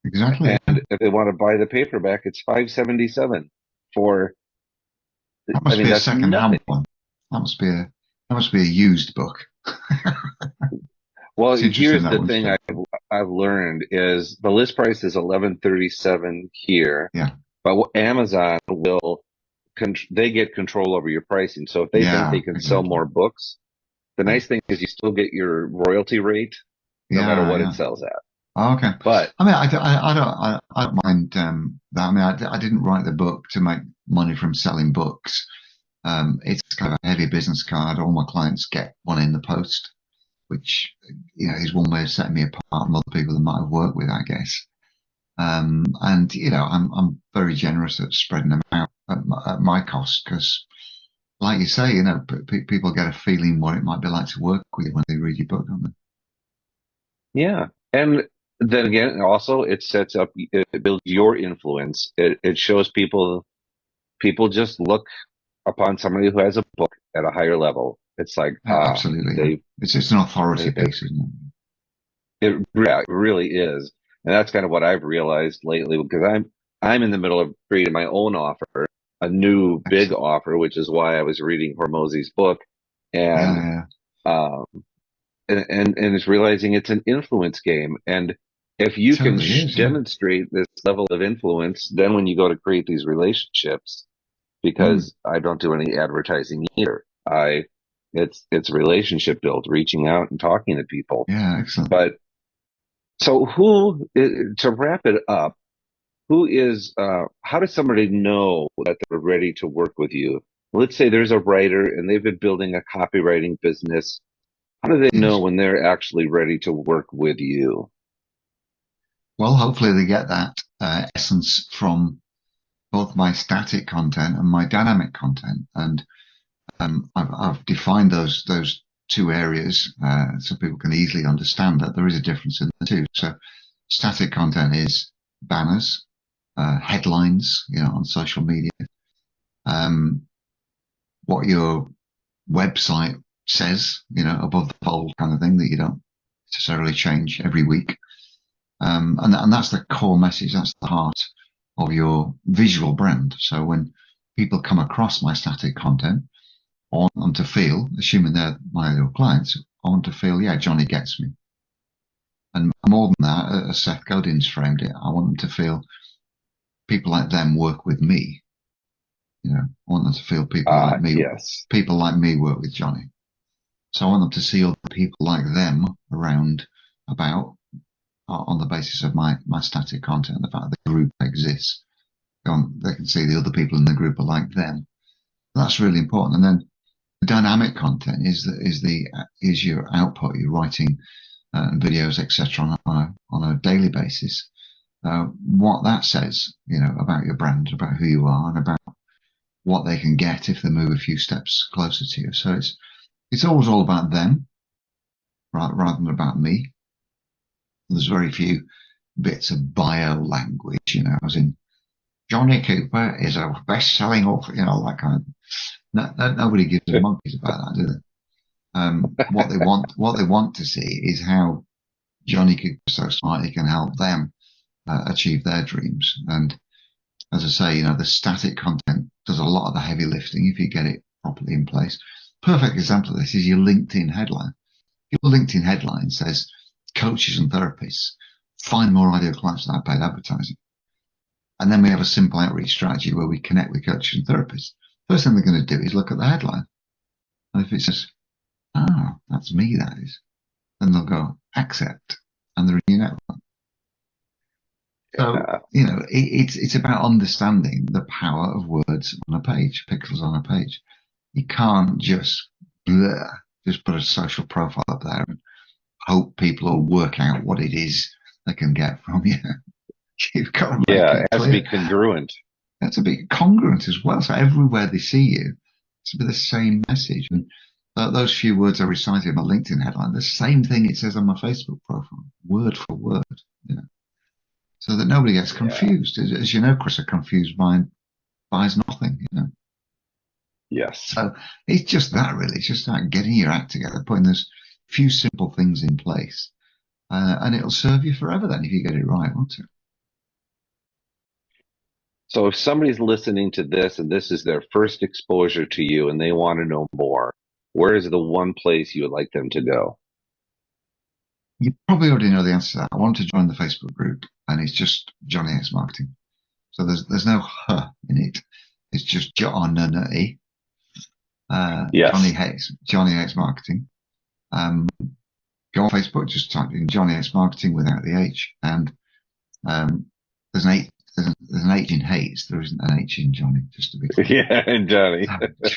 S4: Exactly.
S3: And if they want to buy the paperback, it's $5.77 for.
S4: That must be a second-hand one. That must be a used book.
S3: Well, here's the thing I've learned is the list price is $11.37 here.
S4: Yeah.
S3: But Amazon they get control over your pricing. So if they think they can sell more books, the nice thing is you still get your royalty rate no matter what it sells at.
S4: Oh, okay.
S3: But
S4: I mean, I don't mind that. I mean, I didn't write the book to make money from selling books. It's kind of a heavy business card. All my clients get one in the post, which is one way of setting me apart from other people that might have worked with, I guess. And I'm very generous at spreading them out at my cost because, like you say, people get a feeling what it might be like to work with you when they read your book, don't they?
S3: Yeah, and then again, also it builds your influence. It shows people just look upon somebody who has a book at a higher level. It's like
S4: absolutely, it's an authority piece, isn't
S3: it? It really is. And that's kind of what I've realized lately because I'm in the middle of creating my own offer, a new big offer, which is why I was reading Hormozi's book. And Um, and it's realizing it's an influence game. And if
S4: It
S3: you can
S4: totally is, yeah.
S3: demonstrate this level of influence, then when you go to create these relationships,
S4: Mm,
S3: because I don't do any advertising either, it's relationship build, reaching out and talking to people.
S4: yeah, excellent.
S3: But so to wrap it up, how does somebody know that they're ready to work with you? Let's say there's a writer and they've been building a copywriting business. How do they know
S4: Yes.
S3: when they're actually ready to work with you?
S4: Well, hopefully they get that essence from both my static content and my dynamic content. And I've defined those two areas so people can easily understand that there is a difference in the two. So static content is banners, headlines, on social media, um, what your website says, above the fold kind of thing that you don't necessarily change every week. And that's the core message. That's the heart of your visual brand. So when people come across my static content, I want them to feel, assuming they're my ideal clients, I want to feel, yeah, Jonny gets me. And more than that, as Seth Godin's framed it, I want them to feel people like them work with me. I want them to feel
S3: Yes.
S4: people like me work with Jonny. So I want them to see other people like them around about on the basis of my static content, the fact that the group exists. They can see the other people in the group are like them. That's really important. And then the dynamic content is your output. You're writing videos, etc., on a daily basis. What that says, about your brand, about who you are, and about what they can get if they move a few steps closer to you. So it's always all about them, rather than about me. There's very few bits of bio language, as in Jonny Cooper is a best-selling author, that kind of. Nobody gives a monkeys about that, do they? What they want to see is how Jonny Cooper so smart he can help them achieve their dreams. And as I say, the static content does a lot of the heavy lifting if you get it properly in place. Perfect example of this is your LinkedIn headline. Your LinkedIn headline says coaches and therapists find more ideal clients without paid advertising. And then we have a simple outreach strategy where we connect with coaches and therapists. First thing they're going to do is look at the headline. And if it says, that's me, that is, then they'll go accept and they're in your network. So, it's about understanding the power of words on a page, pixels on a page. You can't just put a social profile up there and hope people will work out what it is they can get from you. You've got to make it
S3: It has
S4: clear.
S3: to be congruent.
S4: It has to be congruent as well. So everywhere they see you, it's be the same message. And those few words I recited in my LinkedIn headline, the same thing it says on my Facebook profile, word for word, so that nobody gets confused. As you know, Chris, a confused mind buys nothing,
S3: Yes.
S4: So it's just that, really. It's just that getting your act together, putting those few simple things in place, and it'll serve you forever then if you get it right, won't it?
S3: So if somebody's listening to this and this is their first exposure to you and they want to know more, where is the one place you would like them to go?
S4: You probably already know the answer to that. I want to join the Facebook group, and it's just Jonny X Marketing. So there's no "huh" in it. It's just Jonny.
S3: Yes.
S4: Jonny X Marketing. Go on Facebook, just type in Jonny X Marketing without the H, and there's an H. There's an H in hates. There isn't an H in Jonny, just to be clear.
S3: Yeah, and Jonny.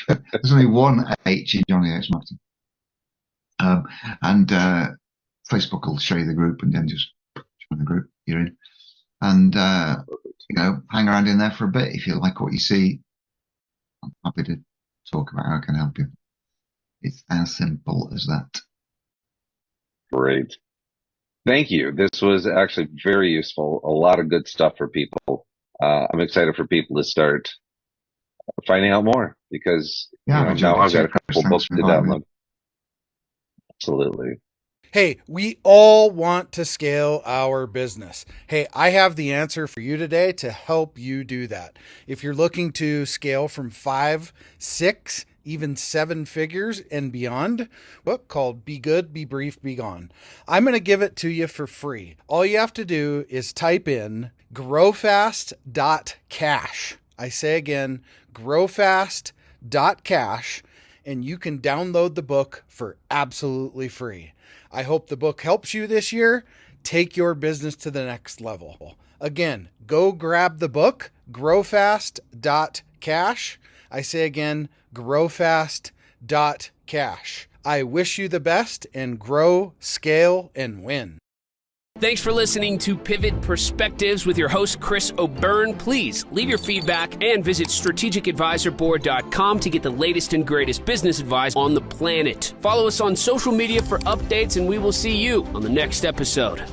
S4: There's only one H in Jonny X Marketing. And Facebook will show you the group, and then just join the group you're in, and hang around in there for a bit. If you like what you see, I'm happy to talk about how I can help you. It's as simple as that.
S3: Great. Thank you. This was actually very useful. A lot of good stuff for people. I'm excited for people to start finding out more because now I've got a couple books to download. Absolutely.
S2: Hey, we all want to scale our business. Hey, I have the answer for you today to help you do that. If you're looking to scale from 5, 6, even 7 figures and beyond, book called Be Good, Be Brief, Be Gone. I'm going to give it to you for free. All you have to do is type in growfast.cash. I say again, growfast.cash, and you can download the book for absolutely free. I hope the book helps you this year. Take your business to the next level. Again, go grab the book, growfast.cash. I say again, growfast.cash. I wish you the best and grow, scale, and win.
S1: Thanks for listening to Pivot Perspectives with your host, Chris O'Byrne. Please leave your feedback and visit strategicadvisorboard.com to get the latest and greatest business advice on the planet. Follow us on social media for updates, and we will see you on the next episode.